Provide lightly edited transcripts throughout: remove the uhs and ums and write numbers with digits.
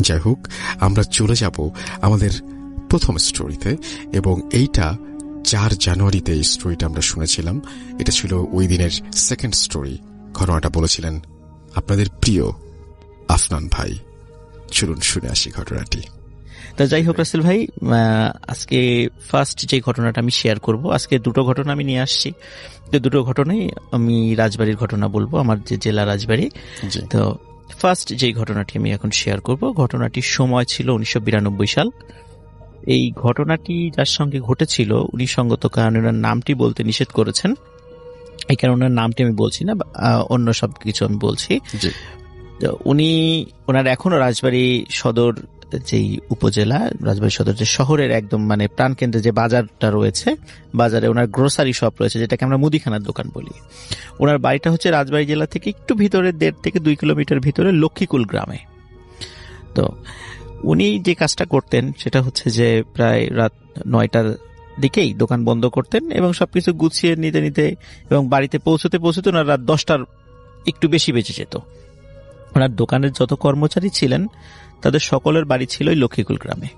যাই হোক, আমরা চলে যাব আমাদের প্রথম স্টোরিতে, এবং এইটা 4 জানুয়ারিতে এই স্টোরিটা আমরা শুনেছিলাম। এটা ছিল ওই দিনের সেকেন্ড স্টোরি। ঘটনাটা বলেছিলেন আপনাদের প্রিয় আফনান ভাই। চলুন শুনে আসি ঘটনাটি। তা যাই হোক রাসেল ভাই, আজকে ফার্স্ট যে ঘটনাটা আমি শেয়ার করব, আজকে দুটো ঘটনা আমি নিয়ে আসছি। তো দুটো ঘটনাই আমি রাজবাড়ির ঘটনা বলবো, আমার যে জেলা রাজবাড়ি। তো ফার্স্ট যে ঘটনাটি আমি এখন শেয়ার করব, ঘটনাটির সময় ছিল 1992 সাল। এই ঘটনাটি যার সঙ্গে ঘটেছিল উনি সঙ্গত কারণে ওনার নামটি বলতে নিষেধ করেছেন, এই কারণে ওনার নামটি আমি বলছি না, অন্য সব কিছু আমি বলছি। উনি ওনার এখনো রাজবাড়ী সদর যেই উপজেলা, রাজবাড়ী সদর যে শহরের একদম মানে প্রাণকেন্দ্রে যে বাজারটা রয়েছে, বাজারে ওনার গ্রোসারি শপ রয়েছে, যেটাকে আমরা মুদিখানার দোকান বলি। ওনার বাড়িটা হচ্ছে রাজবাড়ী জেলা থেকে একটু ভিতরে 1.5 থেকে 2 কিলোমিটার ভিতরে লক্ষ্মীকুল গ্রামে। তো উনি যে কাজটা করতেন সেটা হচ্ছে যে প্রায় রাত 9টার দিকেই দোকান বন্ধ করতেন এবং সবকিছু গুছিয়ে নিতে নিতে এবং বাড়িতে পৌঁছতে পৌঁছতে ওনার রাত 10টার একটু বেশি বেঁচে যেত। ওনার দোকানের যত কর্মচারী ছিলেন তাদের সকলের বাড়ি ছিল লক্ষ্মীকুল গ্রামে।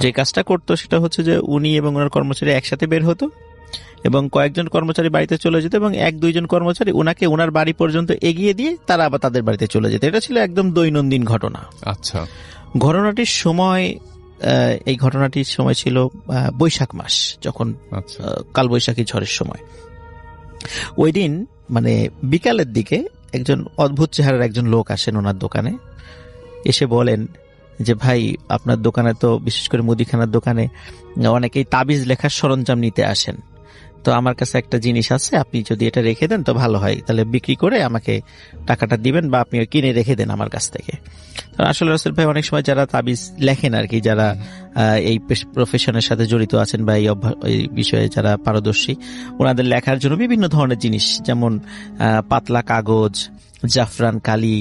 যে কাজটা করতো সেটা হচ্ছে যে উনি এবং ওনার কর্মচারী একসাথে বের হতো এবং কয়েকজন কর্মচারী বাড়িতে চলে যেত এবং 1-2 জন কর্মচারী ওনাকে ওনার বাড়ি পর্যন্ত এগিয়ে দিয়ে তারা আবার তাদের বাড়িতে চলে যেত। এটা ছিল একদম দৈনন্দিন ঘটনা। আচ্ছা, ঘটনাটির সময় এই ঘটনাটির সময় ছিল বৈশাখ মাস, যখন কালবৈশাখী ঝড়ের সময়। ওই দিন মানে বিকালের দিকে একজন অদ্ভুত চেহারার একজন লোক আসেন ওনার দোকানে, এসে বলেন যে ভাই, আপনার দোকানে তো বিশেষ করে মুদিখানার দোকানে অনেকেই তাবিজ লেখার সরঞ্জাম নিতে আসেন, তো আমার কাছে একটা জিনিস আছে, আপনি যদি এটা রেখে দেন তো ভালো হয়, তাহলে বিক্রি করে আমাকে টাকাটা দিবেন বা আপনি কিনে রেখে দেন আমার কাছ থেকে। আসলে রাসেল ভাই, অনেক সময় যারা তাবিজ লেখেন আর কি, যারা এই প্রফেশনের সাথে জড়িত আছেন বা এই বিষয়ে যারা পারদর্শী, ওনাদের লেখার জন্য বিভিন্ন ধরনের জিনিস, যেমন পাতলা কাগজ, জাফরান কালি,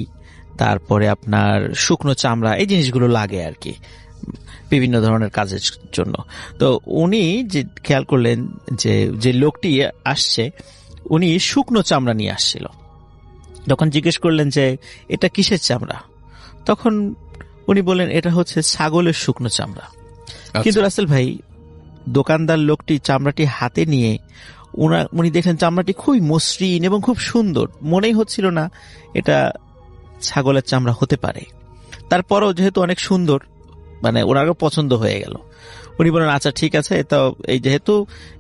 তারপরে আপনার শুকনো চামড়া, এই জিনিসগুলো লাগে আর কি বিভিন্ন ধরনের কাজের জন্য। তো উনি যে খেয়াল করলেন যে লোকটি আসছে উনি শুকনো চামড়া নিয়ে আসছিল। তখন জিজ্ঞেস করলেন যে এটা কিসের চামড়া? তখন উনি বললেন এটা হচ্ছে ছাগলের শুকনো চামড়া। কিন্তু রাসেল ভাই, দোকানদার লোকটি চামড়াটি হাতে নিয়ে উনি দেখলেন চামড়াটি খুবই মসৃণ এবং খুব সুন্দর, মনেই হচ্ছিল না এটা ছাগলের চামড়া হতে পারে। তারপরও যেহেতু অনেক সুন্দর, মানে ওনারও পছন্দ হয়ে গেল। উনি বলেন আচ্ছা ঠিক আছে, তো এই যেহেতু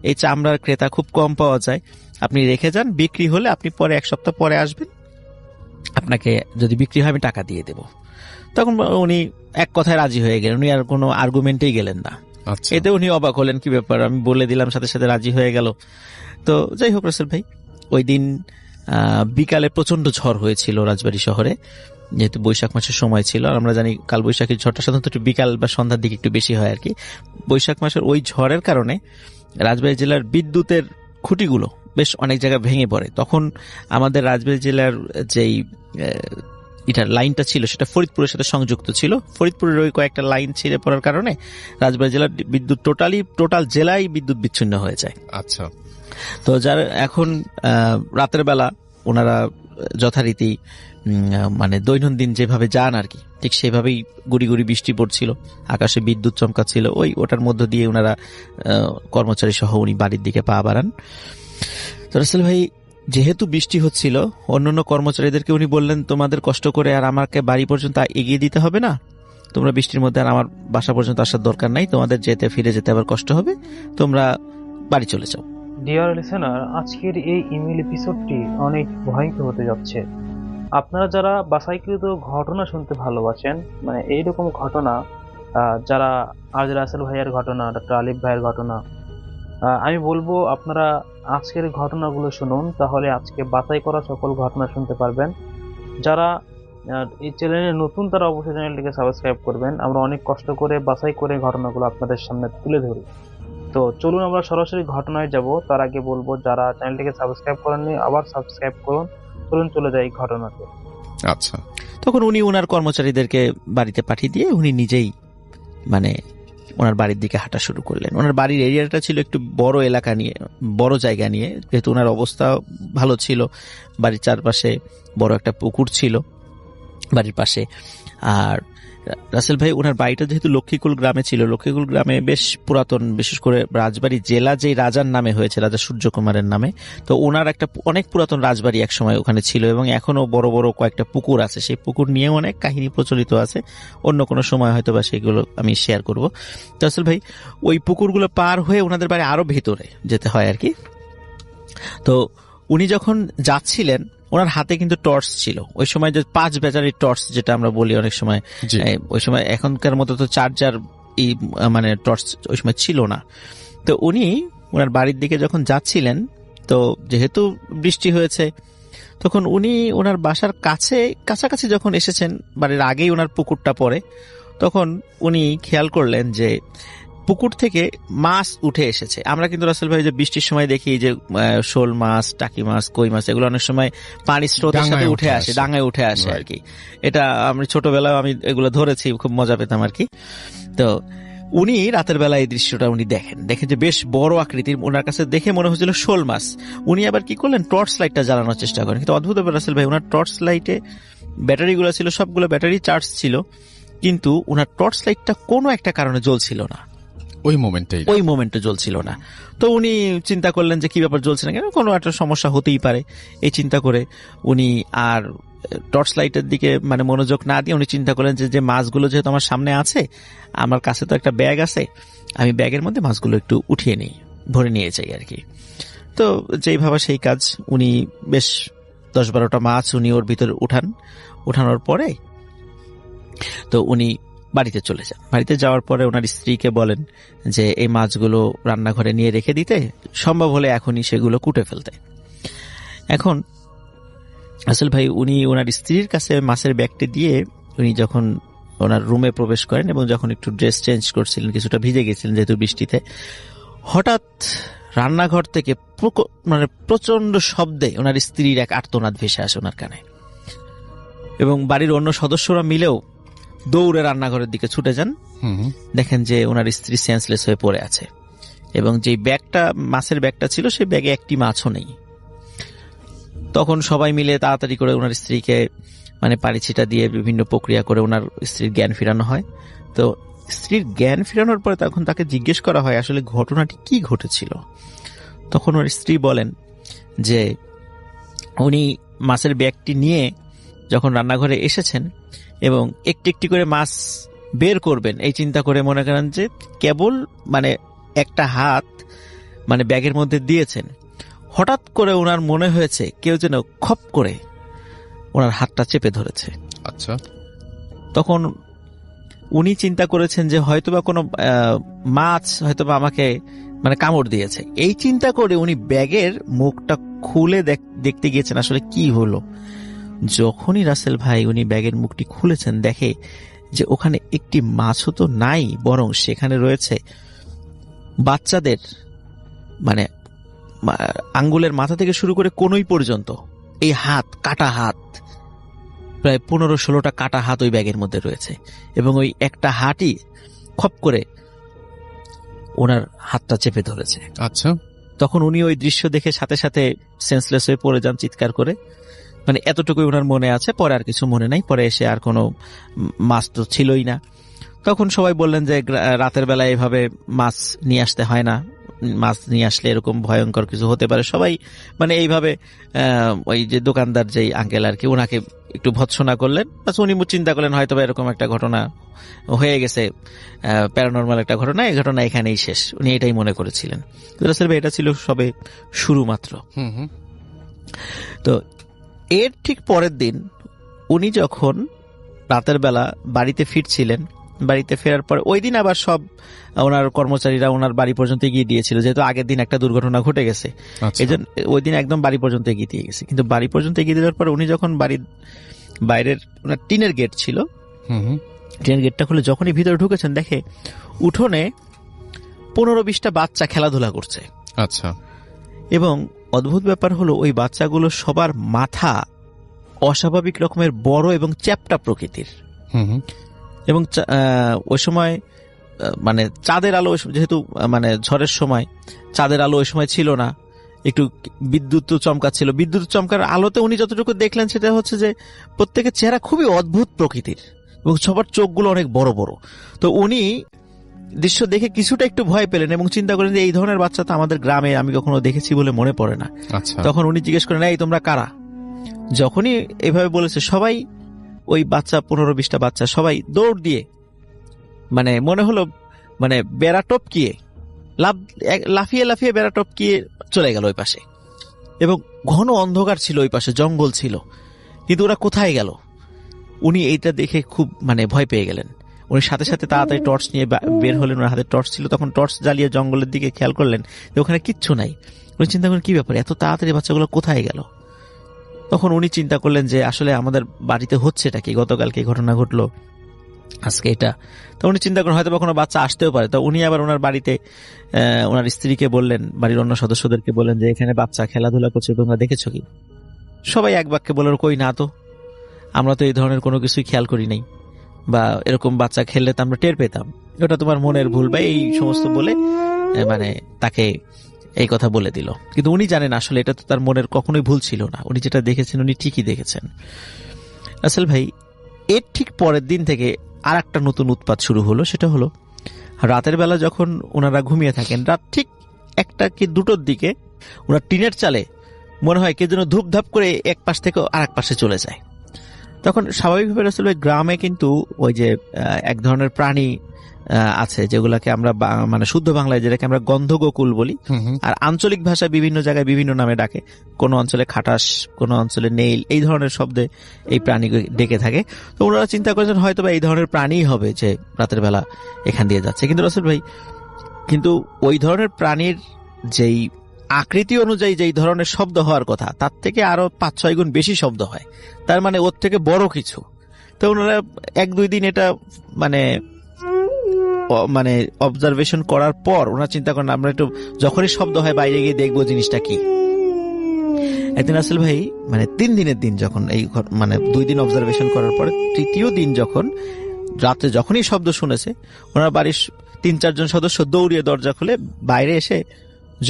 এই চামড়ার ক্রেতা খুব কম পাওয়া যায়, আপনি রেখে যান, বিক্রি হলে আপনি পরে 1 সপ্তাহ পরে আসবেন, আপনাকে যদি বিক্রি হয় আমি টাকা দিয়ে দেব। তখন উনি এক কথায় রাজি হয়ে গেলেন, উনি আর কোনো আর্গুমেন্টেই গেলেন না। এতে উনি অবাক হলেন, কি ব্যাপার, আমি বলে দিলাম সাথে সাথে রাজি হয়ে গেল। তো যাই হোক রাসেল ভাই, ওই দিন বিকালে প্রচন্ড ঝড় হয়েছিল রাজবাড়ী শহরে, যেহেতু বৈশাখ মাসের সময় ছিল। আর আমরা জানি কালবৈশাখীর ঝড়টা সাধারণত একটু বিকাল বা সন্ধ্যার দিকে একটু বেশি হয় আর কি। বৈশাখ মাসের ওই ঝড়ের কারণে রাজবাড়ী জেলার বিদ্যুতের খুঁটিগুলো বেশ অনেক জায়গায় ভেঙে পড়ে। তখন আমাদের রাজবাড়ী জেলার যেই এটার লাইনটা ছিল সেটা ফরিদপুরের সাথে সংযুক্ত ছিল। ফরিদপুরের ওই কয়েকটা লাইন ছিঁড়ে পড়ার কারণে রাজবাড়ী জেলার বিদ্যুৎ টোটাল জেলায় বিদ্যুৎ বিচ্ছিন্ন হয়ে যায়। আচ্ছা, তো যার এখন রাতের বেলা ওনারা যথারীতি মানে দৈনন্দিন যেভাবে যান আর কি, ঠিক সেভাবেই গুড়ি গুড়ি বৃষ্টি পড়ছিল, আকাশে বিদ্যুৎ চমকাচ্ছিল। ওটার মধ্য দিয়ে ওনারা কর্মচারী সহ উনি বাড়ির দিকে পা বাড়ান। তো রাসেল ভাই, যেহেতু বৃষ্টি হচ্ছিল, অন্যান্য কর্মচারীদেরকে উনি বললেন তোমাদের কষ্ট করে আর আমাকে বাড়ি পর্যন্ত এগিয়ে দিতে হবে না, তোমরা বৃষ্টির মধ্যে আর আমার বাসা পর্যন্ত আসার দরকার নাই, তোমাদের ফিরে যেতে আবার কষ্ট হবে, তোমরা বাড়ি চলে যাও। ডিয়ার লিসেনার, আজকের এই ইমেল এপিসোডটি অনেক ভয়ঙ্কর হতে যাচ্ছে। আপনারা যারা বাছাইকৃত ঘটনা শুনতে ভালোবাসেন, মানে এইরকম ঘটনা, যারা আজ রাসেল ভাইয়ের ঘটনা, ডক্টর আলিফ ভাইয়ের ঘটনা, আমি বলবো আপনারা আজকের ঘটনাগুলো শুনুন, তাহলে আজকে বাছাই করা সকল ঘটনা শুনতে পারবেন। যারা এই চ্যানেলে নতুন তারা অবশ্যই চ্যানেলটিকে সাবস্ক্রাইব করবেন। আমরা অনেক কষ্ট করে বাছাই করে ঘটনাগুলো আপনাদের সামনে তুলে ধরি। তো চলুন আমরা সরাসরি ঘটনায় যাব। তার আগে বলবো যারা চ্যানেলটিকে সাবস্ক্রাইব করেননি আবার সাবস্ক্রাইব করুন। চলুন চলে যাই ঘটনাতে। আচ্ছা, তখন উনি ওনার কর্মচারীদেরকে বাড়িতে পাঠিয়ে দিয়ে উনি নিজেই মানে ওনার বাড়ির দিকে হাঁটা শুরু করলেন। ওনার বাড়ির এরিয়াটা ছিল একটু বড় এলাকা নিয়ে, বড় জায়গা নিয়ে, যেহেতু ওনার অবস্থা ভালো ছিল। বাড়ির চারপাশে বড় একটা পুকুর ছিল বাড়ির পাশে, আর রাসেল ভাই ওনার বাড়িটা যেহেতু লক্ষ্মীকুল গ্রামে ছিল, লক্ষ্মীকুল গ্রামে বেশ পুরাতন, বিশেষ করে রাজবাড়ি জেলা যেই রাজার নামে হয়েছে, রাজা সূর্যকুমারের নামে, তো ওনার একটা অনেক পুরাতন রাজবাড়ি এক সময় ওখানে ছিল এবং এখনো বড় বড় কয়েকটা পুকুর আছে। সেই পুকুর নিয়ে অনেক কাহিনী প্রচলিত আছে, অন্য কোনো সময় হয়তো বা সেগুলো আমি শেয়ার করব। তো রাসেল ভাই ওই পুকুরগুলো পার হয়ে ওনাদের বাড়ি আরো ভেতরে যেতে হয় আর কি। তো উনি যখন যাচ্ছিলেন ওনার হাতে কিন্তু টর্চ ছিল, ওই সময় যে 5 ব্যাটারির টর্চ যেটা আমরা বলি অনেক সময়, ওই সময় এখনকার মতো তো চার্জার মানে টর্চ ওই সময় ছিল না। তো উনি ওনার বাড়ির দিকে যখন যাচ্ছিলেন, তো যেহেতু বৃষ্টি হয়েছে তখন উনি ওনার বাসার কাছাকাছি যখন এসেছেন, বাড়ির আগেই ওনার পুকুরটা পড়ে, তখন উনি খেয়াল করলেন যে পুকুর থেকে মাছ উঠে এসেছে। আমরা কিন্তু রাসেল ভাই যে বৃষ্টির সময় দেখি যে শোল মাছ, টাকি মাছ, কই মাছ এগুলো অনেক সময় পানির স্রোতের সাথে উঠে আসে, ডাঙায় উঠে আসে আর কি। এটা আমি ছোটবেলায় আমি এগুলো ধরেছি, খুব মজা পেতাম আর কি। তো উনি রাতের বেলা এই দৃশ্যটা উনি দেখেন যে বেশ বড় আকৃতির, ওনার কাছে দেখে মনে হচ্ছিল শোল মাছ। উনি আবার কি করলেন, টর্চ লাইটটা জ্বালানোর চেষ্টা করেন, কিন্তু অদ্ভুত ব্যাপার রাসেল ভাই, ওনার টর্চ লাইটে ব্যাটারিগুলো ছিল, সবগুলো ব্যাটারি চার্জ ছিল, কিন্তু ওনার টর্চ লাইটটা কোনো একটা কারণে জ্বলছিল না, ওই মোমেন্টে জ্বলছিল না। তো উনি চিন্তা করলেন যে কি ব্যাপার, জ্বলছে না কেন, কোনো একটা সমস্যা হতেই পারে। এই চিন্তা করে উনি আর টর্চ লাইটের দিকে মানে মনোযোগ না দিয়ে উনি চিন্তা করলেন যে মাছগুলো যেহেতু আমার সামনে আছে, আমার কাছে তো একটা ব্যাগ আছে, আমি ব্যাগের মধ্যে মাছগুলো একটু উঠিয়ে নিই, ভরে নিয়ে যাই আর কি। তো যেই ভাবা সেই কাজ, উনি বেশ 10-12টা মাছ উনি ওর ভিতরে উঠানোর পরে তো উনি বাড়িতে চলে যান। বাড়িতে যাওয়ার পরে ওনার স্ত্রীকে বলেন যে এই মাছগুলো রান্নাঘরে নিয়ে রেখে দিতে, সম্ভব হলে এখনই সেগুলো কুটে ফেলতে। এখন আসল ভাই উনি ওনার স্ত্রীর কাছে মাছের ব্যাগটি দিয়ে উনি যখন ওনার রুমে প্রবেশ করেন এবং যখন একটু ড্রেস চেঞ্জ করছিলেন, কিছুটা ভিজে গেছিলেন যেহেতু বৃষ্টিতে, হঠাৎ রান্নাঘর থেকে মানে প্রচন্ড শব্দে ওনার স্ত্রীর এক আর্তনাদ ভেসে আসে ওনার কানে, এবং বাড়ির অন্য সদস্যরা মিলেও দৌড়ে রান্নাঘরের দিকে ছুটে যান। দেখেন যে ওনার স্ত্রী সেন্সলেস হয়ে পড়ে আছে, এবং যে ব্যাগটা, মাছের ব্যাগটা ছিল, সেই ব্যাগে একটি মাছও নেই। তখন সবাই মিলে তাড়াতাড়ি করে ওনার স্ত্রীকে মানে পানি ছিটা দিয়ে বিভিন্ন প্রক্রিয়া করে ওনার স্ত্রীর জ্ঞান ফেরানো হয়। তো স্ত্রীর জ্ঞান ফেরানোর পরে তখন তাকে জিজ্ঞেস করা হয় আসলে ঘটনাটি কি ঘটেছিল। তখন ওর স্ত্রী বলেন যে উনি মাছের ব্যাগটি নিয়ে যখন রান্নাঘরে এসেছেন এবং একটি একটি করে মাছ বের করবেন এই চিন্তা করে মনে করেন যে কেবল মানে একটা হাত মানে ব্যাগের মধ্যে দিয়েছেন, হঠাৎ করে ওনার মনে হয়েছে কেউ যেন খপ করে ওনার হাতটা চেপে ধরেছে। আচ্ছা, তখন উনি চিন্তা করেছেন যে হয়তোবা কোনো মাছ হয়তোবা আমাকে মানে কামড় দিয়েছে। এই চিন্তা করে উনি ব্যাগের মুখটা খুলে দেখতে গিয়েছেন আসলে কি হলো। যখনই রাসেল ভাই উনি ব্যাগের মুখটি খুলেছেন, দেখে যে ওখানে একটি মাছও তো নাই, বরং সেখানে রয়েছে বাচ্চাদের মানে আঙ্গুলের মাথা থেকে শুরু করে কোনোই পর্যন্ত এই হাত, কাটা হাত, প্রায় 15-16টা কাটা হাত ওই ব্যাগের মধ্যে রয়েছে, এবং ওই একটা হাতই খপ করে ওনার হাতটা চেপে ধরেছে। আচ্ছা, তখন উনি ওই দৃশ্য দেখে সাথে সাথে সেন্সলেস হয়ে পড়ে যান চিৎকার করে। মানে এতটুকুই ওনার মনে আছে, পরে আর কিছু মনে নাই। পরে এসে আর কোনো মাছ তো ছিলই না। তখন সবাই বললেন যে রাতের বেলায় এভাবে মাছ নিয়ে আসতে হয় না, মাছ নিয়ে আসলে এরকম ভয়ঙ্কর কিছু হতে পারে। সবাই মানে এইভাবে ওই যে দোকানদার যেই আঙ্কেল আর কি, ওনাকে একটু ভৎসনা করলেন। উনি চিন্তা করলেন হয়তো এরকম একটা ঘটনা হয়ে গেছে, প্যারানরমাল একটা ঘটনা, এই ঘটনা এখানেই শেষ, উনি এটাই মনে করেছিলেন। এটা ছিল সবে শুরু মাত্র। তো এর ঠিক পরের দিন উনি যখন রাতের বেলা বাড়িতে ফিরছিলেন, বাড়িতে ফেরার পর ওই দিন আবার সব ওনার কর্মচারীরা ওনার বাড়ি পর্যন্ত এগিয়ে দিয়েছিল, যেহেতু আগের দিন একটা দুর্ঘটনা ঘটে গেছে। এই জন্য ওই দিন একদম বাড়ি পর্যন্ত এগিয়ে দিয়ে গেছে। কিন্তু বাড়ি পর্যন্ত এগিয়ে দেওয়ার পর উনি যখন বাড়ির বাইরের ওনার টিনের গেট ছিল, টিনের গেটটা খুলে যখনই ভিতরে ঢুকেছেন, দেখে উঠোনে 15-20টা বাচ্চা খেলাধুলা করছে। আচ্ছা, এবং অদ্ভুত ব্যাপার হলো ওই বাচ্চাগুলো সবার মাথা অস্বাভাবিক রকমের বড় এবং চ্যাপ্টা প্রকৃতির। এবং ওই সময় মানে চাঁদের আলো, যেহেতু মানে ঝড়ের সময় চাঁদের আলো ওই সময় ছিল না, একটু বিদ্যুৎ চমকাচ্ছিল। বিদ্যুৎ চমকার আলোতে উনি যতটুকু দেখলেন সেটা হচ্ছে যে প্রত্যেকের চেহারা খুবই অদ্ভুত প্রকৃতির, এবং সবার চোখগুলো অনেক বড় বড়। তো উনি দৃশ্য দেখে কিছুটা একটু ভয় পেলেন এবং চিন্তা করেন যে এই ধরনের বাচ্চা তো আমাদের গ্রামে আমি কখনো দেখেছি বলে মনে পড়ে না। তখন উনি জিজ্ঞেস করেন, এই তোমরা কারা? যখনই এভাবে বলেছে সবাই, ওই বাচ্চা 15-20টা বাচ্চা সবাই দৌড় দিয়ে, মানে মনে হলো মানে বেড়া টপকিয়ে লাফিয়ে লাফিয়ে বেড়া টপকিয়ে চলে গেল ওই পাশে। এবং ঘন অন্ধকার ছিল, ওই পাশে জঙ্গল ছিল, কিন্তু ওরা কোথায় গেল? উনি এইটা দেখে খুব মানে ভয় পেয়ে গেলেন। উনি সাথে সাথে তাড়াতাড়ি টর্চ নিয়ে বের হলেন। ওনার হাতে টর্চ ছিল, তখন টর্চ জ্বালিয়ে জঙ্গলের দিকে খেয়াল করলেন যে ওখানে কিচ্ছু নাই। উনি চিন্তা করলেন কি ব্যাপার, এত তাড়াতাড়ি বাচ্চাগুলো কোথায় গেল? তখন উনি চিন্তা করলেন যে আসলে আমাদের বাড়িতে হচ্ছে এটা কি, গতকালকে ঘটনা ঘটলো, আজকে এটা। তো উনি চিন্তা করেন হয়তো কোনো বাচ্চা আসতেও পারে। তো উনি আবার ওনার বাড়িতে ওনার স্ত্রীকে বললেন, বাড়ির অন্য সদস্যদেরকে বললেন যে এখানে বাচ্চা খেলাধুলা করছে, তোমরা দেখেছো কি? সবাই এক বাক্যে বলল, কই না তো, আমরা তো এই ধরনের কোনো কিছুই খেয়াল করি নাই, বা এরকম বাচ্চা খেললে তো আমরা টের পেতাম, ওটা তোমার মনের ভুল বা এই সমস্ত বলে মানে তাকে এই কথা বলে দিল। কিন্তু উনি জানেন আসলে এটা তো তার মনের কখনোই ভুল ছিল না, উনি যেটা দেখেছেন উনি ঠিকই দেখেছেন। রাসেল ভাই, এর ঠিক পরের দিন থেকে আর একটা নতুন উৎপাত শুরু হলো। সেটা হলো রাতের বেলা যখন ওনারা ঘুমিয়ে থাকেন, রাত ঠিক 1টা কি 2টোর দিকে ওনার টিনের চালে মনে হয় কে যেন ধূপধাপ করে এক পাশ থেকে আর এক পাশে চলে যায়। তখন স্বাভাবিকভাবে রাসেল ভাই গ্রামে কিন্তু ওই যে এক ধরনের প্রাণী আছে যেগুলাকে আমরা মানে শুদ্ধ বাংলায় যেটাকে আমরা গন্ধগোকুল বলি, আর আঞ্চলিক ভাষায় বিভিন্ন জায়গায় বিভিন্ন নামে ডাকে। কোন অঞ্চলে খাটাস, কোন অঞ্চলে নেইল, এই ধরনের শব্দে এই প্রাণী ডেকে থাকে। তো ওনারা চিন্তা করেছেন হয়তো বা এই ধরনের প্রাণীই হবে যে রাতের বেলা এখান দিয়ে যাচ্ছে। কিন্তু রাসেল ভাই, কিন্তু ওই ধরনের প্রাণীর যেই আকৃতি অনুযায়ী যেই ধরনের শব্দ হওয়ার কথা, তার থেকে আরো 5-6 গুণ বেশি শব্দ হয়, তার মানে ওর থেকে বড় কিছু। তো ওনারা 1-2 দিন এটা মানে অবজারভেশন করার পর ওনারা চিন্তা করেন আমরা একটু যখনই শব্দ হয় বাইরে গিয়ে দেখবো জিনিসটা কি। একদিন রাসেল ভাই মানে 3 দিনের দিন যখন এই মানে 2 দিন অবজারভেশন করার পরে 3য় দিন যখন রাতে যখনই শব্দ শুনেছে, ওনার বাড়ির 3-4 জন সদস্য দৌড়িয়ে দরজা খুলে বাইরে এসে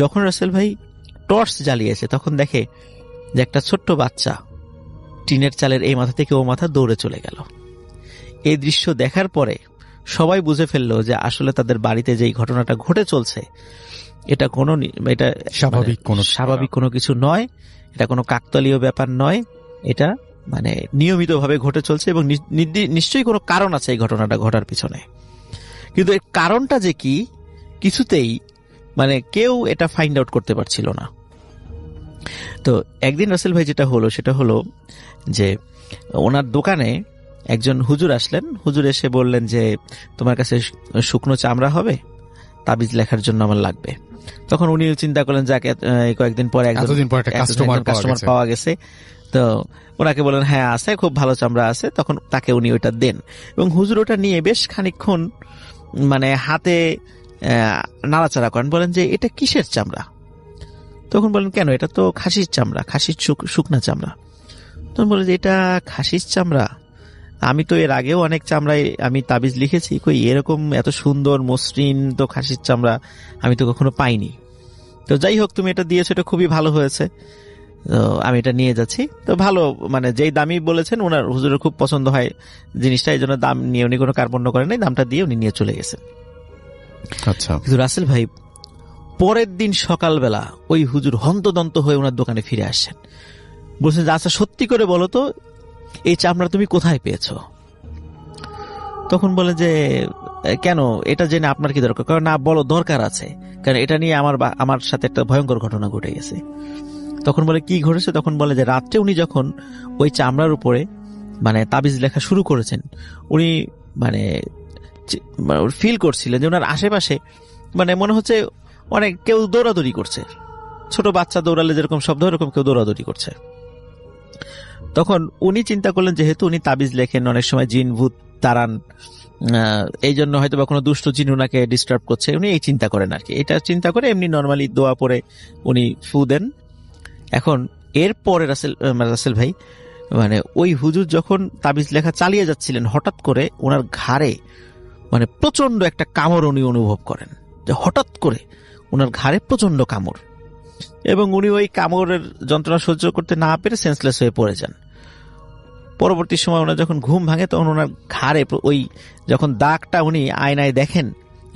যখন রাসেল ভাই টর্চ জ্বালিয়েছে, তখন দেখে যে একটা ছোট্ট বাচ্চা টিনের চালের এই মাথা থেকে ও মাথা দৌড়ে চলে গেল। এই দৃশ্য দেখার পরে সবাই বুঝে ফেললো যে আসলে তাদের বাড়িতে যেই ঘটনাটা ঘটে চলছে এটা স্বাভাবিক কোনো কিছু নয়, এটা কোনো কাকতালীয় ব্যাপার নয়, এটা মানে নিয়মিতভাবে ঘটে চলছে এবং নিশ্চয়ই কোনো কারণ আছে এই ঘটনাটা ঘটার পিছনে। কিন্তু এর কারণটা যে কি কিছুতেই মানে কেউ এটা ফাইন্ড আউট করতে পারছিল না। তো একদিন রাসেল ভাই যেটা হলো সেটা হলো যে ওনার দোকানে একজন হুজুর আসলেন। হুজুর এসে বললেন যে তোমার কাছে শুকনো চামড়া হবে, তাবিজ লেখার জন্য আমার লাগবে। তখন উনি চিন্তা করলেন যাকে কয়েকদিন পরে কাস্টমার পাওয়া গেছে, তো ওনাকে বললেন হ্যাঁ আছে, খুব ভালো চামড়া আছে। তখন তাকে উনি ওটা দেন এবং হুজুর ওটা নিয়ে বেশ খানিকক্ষণ মানে হাতে নাড়াচাড়া করেন, বলেন যে এটা কিসের চামড়া? তখন বলেন কেন, এটা তো খাসির চামড়া, খাসির শুকনা চামড়া। তখন বলে যে এটা খাসির চামড়া, আমি তো এর আগেও অনেক চামড়ায় আমি তাবিজ লিখেছি, কই এরকম এত সুন্দর মসৃণ তো খাসির চামড়া আমি তো কখনো পাইনি। তো যাই হোক তুমি এটা দিয়েছো, এটা খুবই ভালো হয়েছে, তো আমি এটা নিয়ে যাচ্ছি। তো ভালো মানে যেই দামি বলেছেন ওনার হুজুরের খুব পছন্দ হয় জিনিসটা, এই জন্য দাম নিয়ে উনি কোনো কার্পণ্য করেন নাই, দামটা দিয়ে উনি নিয়ে চলে গেছেন। আচ্ছা, কিন্তু রাসেল ভাই পরের দিন সকালবেলা ওই হুজুর হন্তদন্ত হয়ে ওনার দোকানে ফিরে আসছেন, বলছেন যে আচ্ছা সত্যি করে বলো তো এই চামড়া তুমি কোথায় পেয়েছো? তখন বলে যে কেন, এটা জেনে আপনার কি দরকার? কারণ না, বলো দরকার আছে, কারণ এটা নিয়ে আমার সাথে একটা ভয়ঙ্কর ঘটনা ঘটে গেছে। তখন বলে কি ঘটেছে? তখন বলে যে রাত্রে উনি যখন ওই চামড়ার উপরে মানে তাবিজ লেখা শুরু করেছেন, উনি মানে ফিল করছিলেন যে ওনার আশেপাশে মানে মনে হচ্ছে অনেক কেউ দৌড়াদৌড়ি করছে, ছোট বাচ্চা দৌড়ালে যেরকম শব্দ এরকম কেউ দৌড়াদৌড়ি করছে। তখন উনি চিন্তা করলেন যেহেতু উনি তাবিজ লেখেন, অনেক সময় জিন ভূত তাড়ান, এই জন্য হয়তো বা কোনো দুষ্ট জিন উনাকে ডিস্টার্ব করছে, উনি এই চিন্তা করেন আর কি। এটা চিন্তা করে এমনি নর্মালি দোয়া পরে উনি ফু দেন। এখন এরপরে রাসেল ভাই মানে ওই হুজুর যখন তাবিজ লেখা চালিয়ে যাচ্ছিলেন, হঠাৎ করে ওনার ঘাড়ে মানে প্রচন্ড একটা কামড় উনি অনুভব করেন, যে হঠাৎ করে ওনার ঘাড়ে প্রচন্ড কামড়, এবং উনি ওই কামড়ের যন্ত্রণা সহ্য করতে না পেরে সেন্সলেস হয়ে পড়ে যান। পরবর্তী সময় ওনার যখন ঘুম ভাঙে তখন ওনার ঘাড়ে ওই যখন দাগটা উনি আয়নায় দেখেন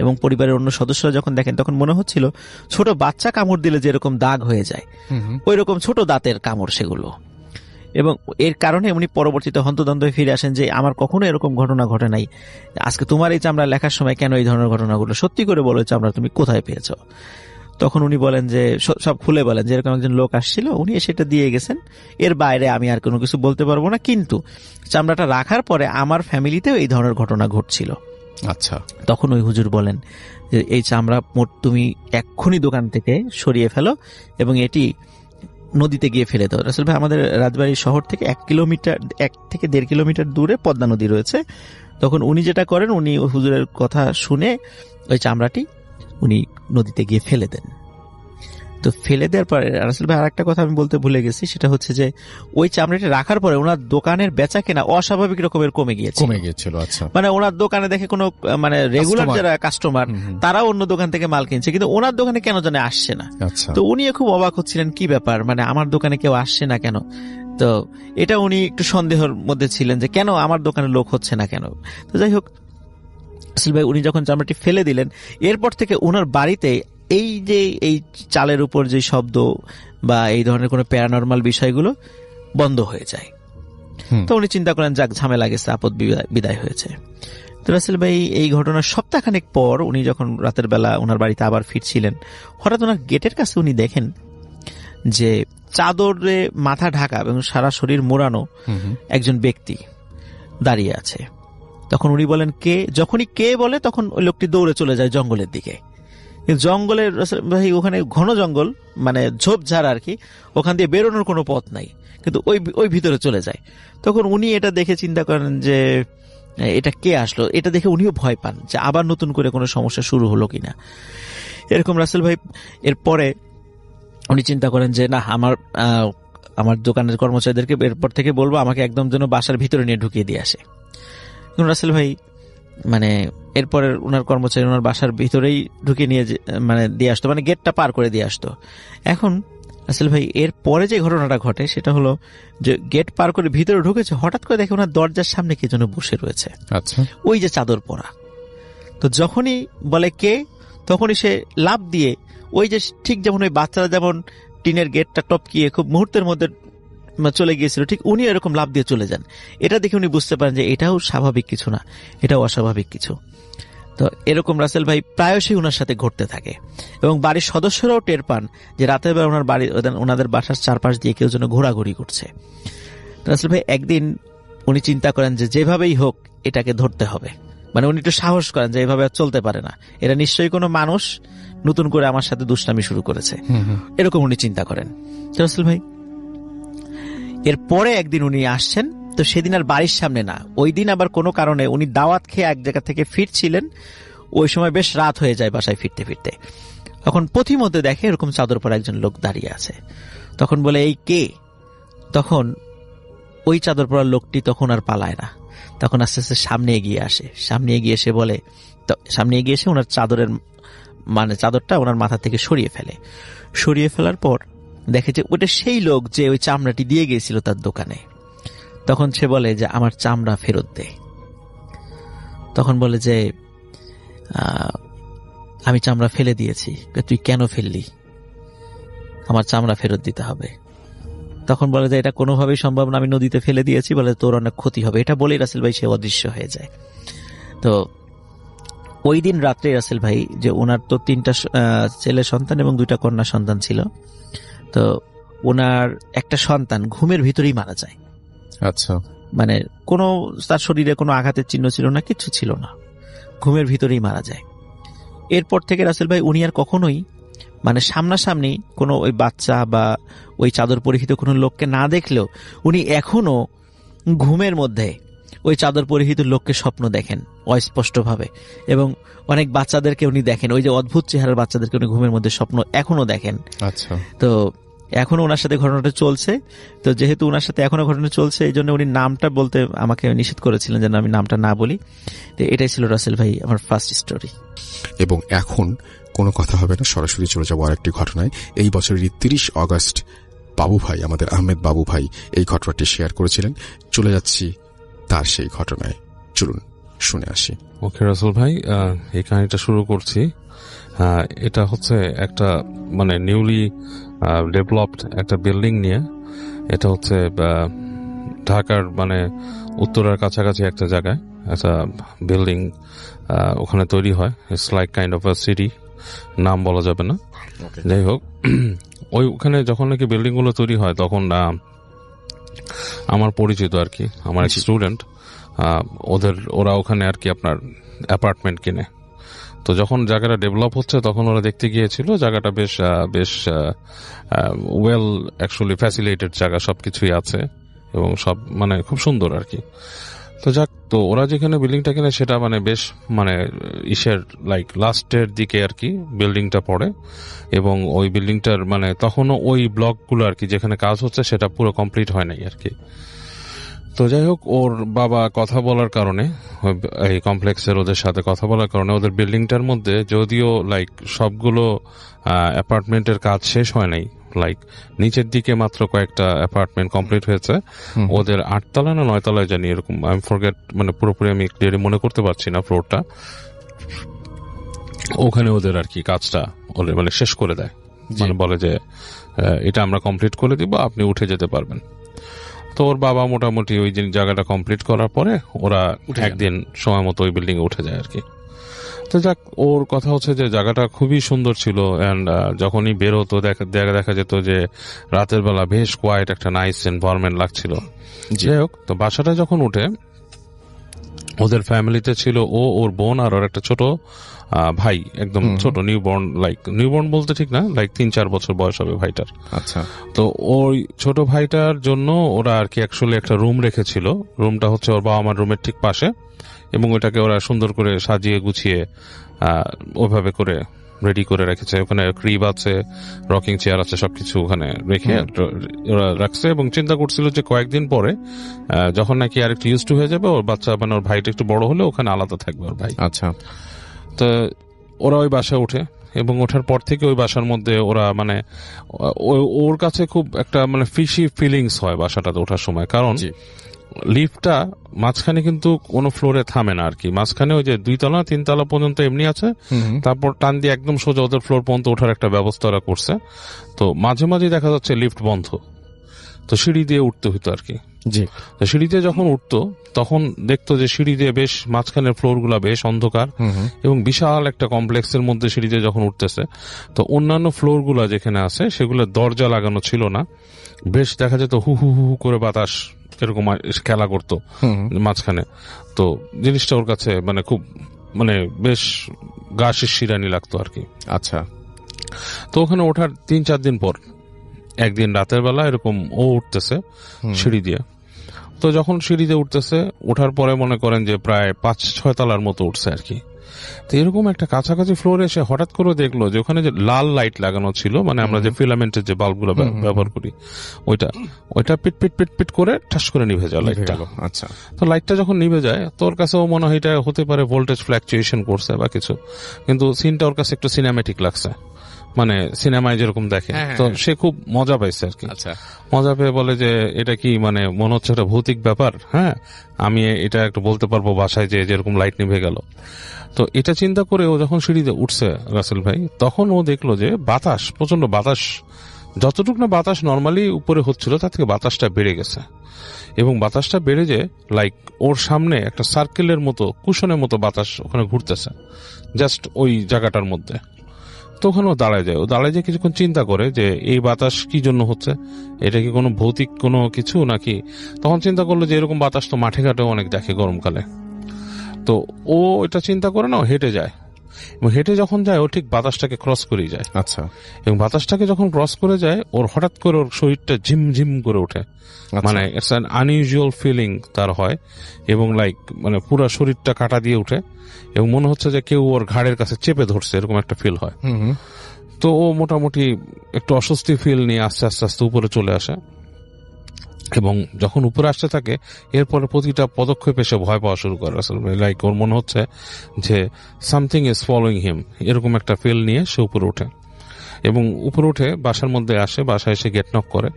এবং পরিবারের অন্য সদস্যরা যখন দেখেন তখন মনে হচ্ছিল ছোট বাচ্চা কামড় দিলে যেরকম দাগ হয়ে যায় ওই রকম ছোট দাঁতের কামড় সেগুলো। এবং এর কারণে উনি পরবর্তীতে হন্তদন্ত হয়ে ফিরে আসেন যে আমার কখনো এরকম ঘটনা ঘটে নাই, আজকে তোমার এই চামড়া লেখার সময় কেন এই ধরনের ঘটনাগুলো, সত্যি করে বলো চামড়া তুমি কোথায় পেয়েছো। তখন উনি বলেন যে সব খুলে বলেন যে এরকম একজন লোক আসছিল, উনি সেটা দিয়ে গেছেন, এর বাইরে আমি আর কোনো কিছু বলতে পারবো না, কিন্তু চামড়াটা রাখার পরে আমার ফ্যামিলিতেও এই ধরনের ঘটনা ঘটছিল। আচ্ছা, তখন ওই হুজুর বলেন যে এই চামড়া তুমি এক্ষুনি দোকান থেকে সরিয়ে ফেলো এবং এটি নদীতে গিয়ে ফেলে দাও। রাসেল ভাই, আমাদের রাজবাড়ী শহর থেকে 1 থেকে 1.5 কিলোমিটার দূরে পদ্মা নদী রয়েছে। তখন উনি যেটা করেন, উনি ওই হুজুরের কথা শুনে ওই চামড়াটি উনি নদীতে গিয়ে ফেলে দেন। তো ফেলে দেওয়ার পরে রাসেল ভাই আরেকটা কথা আমি বলতে ভুলে গেছি, সেটা হচ্ছে যে ওই চামড়াটি রাখার পরে ওনার দোকানের বেচা কেনা অস্বাভাবিক রকমের কমে গিয়েছিল। আচ্ছা, মানে ওনার দোকানে দেখে কোনো মানে রেগুলার যারা কাস্টমার তারাও অন্য দোকান থেকে মাল কিনছে, কিন্তু ওনার দোকানে কেন জানে আসছে না। তো উনি খুব অবাক হচ্ছিলেন, কি ব্যাপার, মানে আমার দোকানে কেউ আসছে না কেন। তো এটা উনি একটু সন্দেহের মধ্যে ছিলেন যে কেন আমার দোকানে লোক হচ্ছে না কেন। তো যাই হোক, রাসেল ভাই উনি যখন চামড়াটি ফেলে দিলেন, এরপর থেকে ওনার বাড়িতে এই যে এই চালের উপর যে শব্দ বা এই ধরনের কোনো প্যারানরমাল বিষয়গুলো বন্ধ হয়ে যায়। তো উনি চিন্তা করেন যাক ঝামেলা গেছে, আপদ বিদায় হয়েছে। তো রাসেল ভাই এই ঘটনার সপ্তাহখানেক পর উনি যখন রাতের বেলা ওনার বাড়িতে আবার ফিরছিলেন, হঠাৎ ওনার গেটের কাছে উনি দেখেন যে চাদরে মাথা ঢাকা এবং সারা শরীর মোড়ানো একজন ব্যক্তি দাঁড়িয়ে আছে। তখন উনি বলেন কে, যখনই কে বলে তখন ওই লোকটি দৌড়ে চলে যায় জঙ্গলের দিকে। জঙ্গলের ভাই ওখানে ঘন জঙ্গল, মানে ঝোপঝাড় আর কি, ওখান দিয়ে বেরোনোর কোনো পথ নাই, কিন্তু ওই ভিতরে চলে যায়। তখন উনি এটা দেখে চিন্তা করেন যে এটা কে আসলো, এটা দেখে উনিও ভয় পান যে আবার নতুন করে কোনো সমস্যা শুরু হলো কিনা এরকম। রাসেল ভাই এরপরে উনি চিন্তা করেন যে না, আমার দোকানের কর্মচারীদেরকে এরপর থেকে বলবো আমাকে একদম যেন বাসার ভিতরে নিয়ে ঢুকিয়ে দিয়ে আসে। রাসেল ভাই মানে এরপরে ওনার কর্মচারী ওনার বাসার ভিতরেই ঢুকে নিয়ে মানে দিয়ে আসতো, মানে গেটটা পার করে দিয়ে আসতো। এখন রাসেল ভাই এর পরে যে ঘটনাটা ঘটে সেটা হলো যে গেট পার করে ভিতরে ঢুকেছে, হঠাৎ করে দেখে ওনার দরজার সামনে কে যেন বসে রয়েছে। আচ্ছা, ওই যে চাদর পরা। তো যখনই বলে কে, তখনই সে লাফ দিয়ে ওই যে ঠিক যেমন ওই বাচ্চারা যেমন টিনের গেটটা টপকিয়ে খুব মুহূর্তের মধ্যে চলে গিয়েছিল, ঠিক উনি এরকম লাফ দিয়ে চলে যান। এটা দেখে উনি বুঝতে পারেন যে এটাও স্বাভাবিক কিছু না, এটাও অস্বাভাবিক কিছু। তো এরকম রাসেল ভাই প্রায়শই ওনার সাথে ঘটতে থাকে এবং বাড়ির সদস্যরাও টের পান যে রাতের বেলা ওনাদের বাসার চারপাশ দিয়ে কেউ যেন ঘোরাঘুরি করছে। রাসেল ভাই একদিন উনি চিন্তা করেন যে যেভাবেই হোক এটাকে ধরতে হবে, মানে উনি একটু সাহস করেন যে এইভাবে আর চলতে পারে না, এরা নিশ্চয়ই কোনো মানুষ নতুন করে আমার সাথে দুষ্টামি শুরু করেছে, এরকম উনি চিন্তা করেন। রাসেল ভাই এরপরে একদিন উনি আসছেন, তো সেদিন আর বাড়ির সামনে না, ওই দিন আবার কোনো কারণে উনি দাওয়াত খেয়ে এক জায়গা থেকে ফিরছিলেন। ওই সময় বেশ রাত হয়ে যায় বাসায় ফিরতে ফিরতে। তখন পথিমধ্যে দেখে এরকম চাদর পরা একজন লোক দাঁড়িয়ে আছে। তখন বলে এই কে? তখন ওই চাদর পরা লোকটি তখন আর পালায় না, তখন আস্তে আস্তে সামনে এগিয়ে আসে। সামনে এগিয়ে এসে ওনার চাদরটা ওনার মাথা থেকে সরিয়ে ফেলার পর দেখে যে ওটা সেই লোক যে ওই চামড়াটি দিয়ে গিয়েছিল তার দোকানে। তখন সে বলে যে আমার চামড়া ফেরত দে। তখন বলে যে আমি চামড়া ফেলে দিয়েছি। তুই কেন ফেললি? আমার চামড়া ফেরত দিতে হবে। তখন বলে যে এটা কোনোভাবেই সম্ভব না, আমি নদীতে ফেলে দিয়েছি, বলে তোর অনেক ক্ষতি হবে। এটা বলেই রাসেল ভাই সে অদৃশ্য হয়ে যায়। তো ওই দিন রাত্রে রাসেল ভাই যে ওনার তো 3টা ছেলে সন্তান এবং 2টা কন্যা সন্তান ছিল, তো ওনার একটা সন্তান ঘুমের ভিতরেই মারা যায়। আচ্ছা, মানে কোনো তার শরীরে কোনো আঘাতের চিহ্ন ছিল না, কিছু ছিল না, ঘুমের ভিতরেই মারা যায়। এরপর থেকে রাসেল ভাই উনি আর কখনোই মানে সামনাসামনি কোনো ওই বাচ্চা বা ওই চাদর পরিহিত কোনো লোককে না দেখলেও উনি এখনো ঘুমের মধ্যে ওই চাদর পরিহিত লোককে স্বপ্ন দেখেন অস্পষ্টভাবে, এবং অনেক বাচ্চাদেরকে উনি দেখেন, ওই যে অদ্ভুত চেহারার বাচ্চাদেরকে উনি ঘুমের মধ্যে স্বপ্ন এখনো দেখেন। আচ্ছা, তো এখনো ওনার সাথে ঘটনাটা চলছে। তো যেহেতু ওনার সাথে এখনো ঘটনা চলছে, এই জন্য উনি নামটা বলতে আমাকে নিষেধ করেছিলেন যেন আমি নামটা না বলি। তো এটাই ছিল রাসেল ভাই আমার ফার্স্ট স্টোরি। এবং এখন কোনো কথা হবে না, সরাসরি চলে যাবো আরেকটি ঘটনায়। এই বছরের 30 অগস্ট বাবু ভাই, আমাদের আহমেদ বাবু ভাই এই ঘটনাটি শেয়ার করেছিলেন। চলে যাচ্ছি তার সেই ঘটনায়, চলুন শুনে আসি। ওকে রাসেল ভাই, এই কাহিনীটা শুরু করছি। এটা হচ্ছে একটা মানে নিউলি ডেভেলপড একটা বিল্ডিং নিয়ে। এটা হচ্ছে ঢাকার মানে উত্তরার কাছাকাছি একটা জায়গায় একটা বিল্ডিং ওখানে তৈরি হয়। It's like kind of a city, নাম বলা যাবে না। যাই হোক, ওখানে যখন নাকি বিল্ডিং গুলো তৈরি হয় তখন আমার পরিচিত আর কি, আমার এক স্টুডেন্ট, ওরা ওখানে আর কি আপনার অ্যাপার্টমেন্ট কিনে। তো যখন জায়গাটা ডেভেলপ হচ্ছে তখন ওরা দেখতে গিয়েছিল জায়গাটা বেশ বেশ ওয়েল অ্যাকচুয়ালি ফ্যাসিলিটেড জায়গা, সবকিছুই আছে এবং সব মানে খুব সুন্দর আর কি। তো যাক, তো ওরা যেখানে বিল্ডিংটা কিনে সেটা মানে বেশ মানে ইসের লাইক লাস্টের দিকে আর কি বিল্ডিংটা পড়ে, এবং ওই বিল্ডিংটার মানে তখনও ওই ব্লকগুলো আর কি যেখানে কাজ হচ্ছে সেটা পুরো কমপ্লিট হয় নাই আর কি। তো যাই হোক, ওর বাবা কথা বলার কারণে, এই কমপ্লেক্সের ওদের সাথে কথা বলার কারণে ওদের বিল্ডিংটার মধ্যে যদিও লাইক সবগুলো অ্যাপার্টমেন্টের কাজ শেষ হয় নাই, লাইক নিচের দিকে মাত্র কয়েকটা অ্যাপার্টমেন্ট কমপ্লিট হয়েছে। ওদের 8 তলা না 9 তলায় জানি এরকম, আই ফরগেট, মানে পুরোপুরি আমি ক্লিয়ারলি মনে করতে পারছি না ফ্লোরটা। ওখানে ওদের আর কি কাজটা ওদের মানে শেষ করে দেয়, মানে বলে যে এটা আমরা কমপ্লিট করে দিব, আপনি উঠে যেতে পারবেন। তো ওর বাবা মোটামুটি ওই জায়গাটা কমপ্লিট করার পরে ওরা একদিন সময় মতো ওই বিল্ডিং এ উঠে যায় আর কি। তো যাক, ওর কথা হচ্ছে যে জায়গাটা খুবই সুন্দর ছিল, অ্যান্ড যখনই বের হতো দেখা যেত যে রাতের বেলা বেশ কোয়াইট একটা নাইস এনভায়রনমেন্ট লাগছিল। যাই হোক, তো বাসাটা যখন উঠে ওদের ফ্যামিলিতে ছিল ওর বোন আর ওর একটা ছোট ভাই, একদম ছোট নিউবর্ন, লাইক নিউবর্ন বলতে ঠিক না, লাইক 3-4 বছর বয়স হবে ভাইটার। আচ্ছা, তো ওই ছোট ভাইটার জন্য ওরা আর কি অ্যাকচুয়ালি একটা রুম রেখেছিল। রুমটা হচ্ছে ওর বাবা মার রুমের ঠিক পাশে, এবং ওটাকে ওরা সুন্দর করে সাজিয়ে গুছিয়ে ওইভাবে করে রেডি করে রেখেছে। ওখানে ক্রিব আছে, রকিং চেয়ার আছে, সবকিছু ওখানে রেখে ওরা রাখছে, এবং চিন্তা করছিল যে কয়েকদিন পরে যখন নাকি আর একটু ইউজ টু হয়ে যাবে, ওর বাচ্চা মানে ওর ভাইটা একটু বড় হলে ওখানে আলাদা থাকবে ওর ভাই। আচ্ছা, তো ওরা ওই বাসায় ওঠে, এবং ওঠার পর থেকে ওই বাসার মধ্যে ওরা মানে ওর কাছে খুব একটা মানে ফিশি ফিলিংস হয় বাসাটাতে ওঠার সময়, কারণ লিফটটা মাঝখানে কিন্তু কোনো ফ্লোরে থামে না আর কি। মাঝখানে ওই যে 2 তলা 3 তলা পর্যন্ত এমনি আছে, তারপর টান দিয়ে একদম সোজা ওদের ফ্লোর পর্যন্ত ওঠার একটা ব্যবস্থা ওরা করছে। তো মাঝে মাঝে দেখা যাচ্ছে লিফট বন্ধ, তো সিঁড়ি দিয়ে উঠতে হতো আর কি। জি, তো সিঁড়ি দিয়ে যখন উঠতো তখন দেখতো যে সিঁড়ি দিয়ে বেশ মাঝখানের ফ্লোর গুলা বেশ অন্ধকার, এবং বিশাল একটা কমপ্লেক্সের মধ্যে সিঁড়ি দিয়ে যখন উঠতেছে, তো অন্যান্য ফ্লোর গুলা যেখানে আছে সেগুলো দরজা লাগানো ছিল না, বেশ দেখা যেত হু হু হু করে বাতাস এরকম খেলা করতো মাঝখানে। তো জিনিসটা ওর কাছে মানে খুব মানে বেশ গা শিরশিরানি লাগতো আর কি। আচ্ছা, তো ওখানে ওঠার 3-4 দিন পর একদিন রাতের বেলা এরকম ও উঠতেছে সিঁড়ি দিয়ে। তো যখন সিঁড়ি দিয়ে উঠতেছে, ওঠার পরে মনে করেন যে প্রায় 5-6 তলার মতো উঠছে আর কি। তো এরকম একটা কাছাকাছি ফ্লোরে এসে হঠাৎ করে দেখলো যে ওখানে যে লাল লাইট লাগানো ছিল, মানে আমরা যে ফিলামেন্টের যে বাল্বগুলো ব্যবহার করি, ওইটা পিট পিট পিট পিট করে ঠাস করে নিভে যায় লাইটটা। আচ্ছা, তো লাইটটা যখন নিভে যায়, তোর কাছেও মনে হয় এটা হতে পারে ভোল্টেজ ফ্ল্যাকচুয়েশন করছে বা কিছু, কিন্তু সিনটা ওর কাছে একটু সিনেম্যাটিক লাগছে, মানে সিনেমায় যেরকম দেখে। তো সে খুব মজা পাইছে আর কি। আচ্ছা, মজা পেয়ে বলে যে এটা কি মানে মনে হচ্ছে একটা ভৌতিক ব্যাপার, হ্যাঁ আমি এটা একটু বলতে পারবো বাসায় যে যেরকম লাইট নিভে গেল। তো এটা চিন্তা করে ও যখন সিঁড়িতে উঠছে রাসেল ভাই, তখন ও দেখলো যে বাতাস, প্রচন্ড বাতাস, যতটুকু না বাতাস নর্মালি উপরে হচ্ছিল তার থেকে বাতাসটা বেড়ে গেছে, এবং বাতাসটা বেড়ে যে লাইক ওর সামনে একটা সার্কেলের মতো কুশনের মতো বাতাস ওখানে ঘুরতেছে জাস্ট ওই জায়গাটার মধ্যে। তো ওখানে ও দাঁড়ায় যায় কিছুক্ষণ চিন্তা করে যে এই বাতাস কি জন্য হচ্ছে, এটা কি কোনো ভৌতিক কোনো কিছু নাকি। তখন চিন্তা করলো যে এরকম বাতাস তো মাঠে ঘাটে অনেক দেখে গরমকালে। তো ও এটা চিন্তা করে না, হেঁটে যায়, এবং হেঁটে যখন যায় ও ঠিক বাতাসটাকে ক্রস করেই যায়। আচ্ছা, এবং বাতাসটাকে যখন ক্রস করে যায় ওর হঠাৎ করে ওর শরীরটা ঝিমঝিম করে ওঠে, মানে ইটস অ্যান আনইউজুয়াল ফিলিং তার হয়, এবং লাইক মানে পুরো শরীরটা কাটা দিয়ে উঠে, এবং মনে হচ্ছে যে কেউ ওর ঘাড়ের কাছে চেপে ধরছে, এরকম একটা ফিল হয়। তো ও মোটামুটি একটু অস্বস্তি ফিল নিয়ে আস্তে আস্তে আস্তে উপরে চলে আসে, এবং যখন উপরে আসতে থাকে এরপরে প্রতিটা পদক্ষেপে সে ভয় পাওয়া শুরু করে আসলে, লাইক ওর মনে হচ্ছে যে সামথিং ইজ ফলোইং হিম, এরকম একটা ফিল নিয়ে সে উপরে ওঠে। এবং উপরে উঠে বাসার মধ্যে আসে, বাসায় এসে গেট নক করে।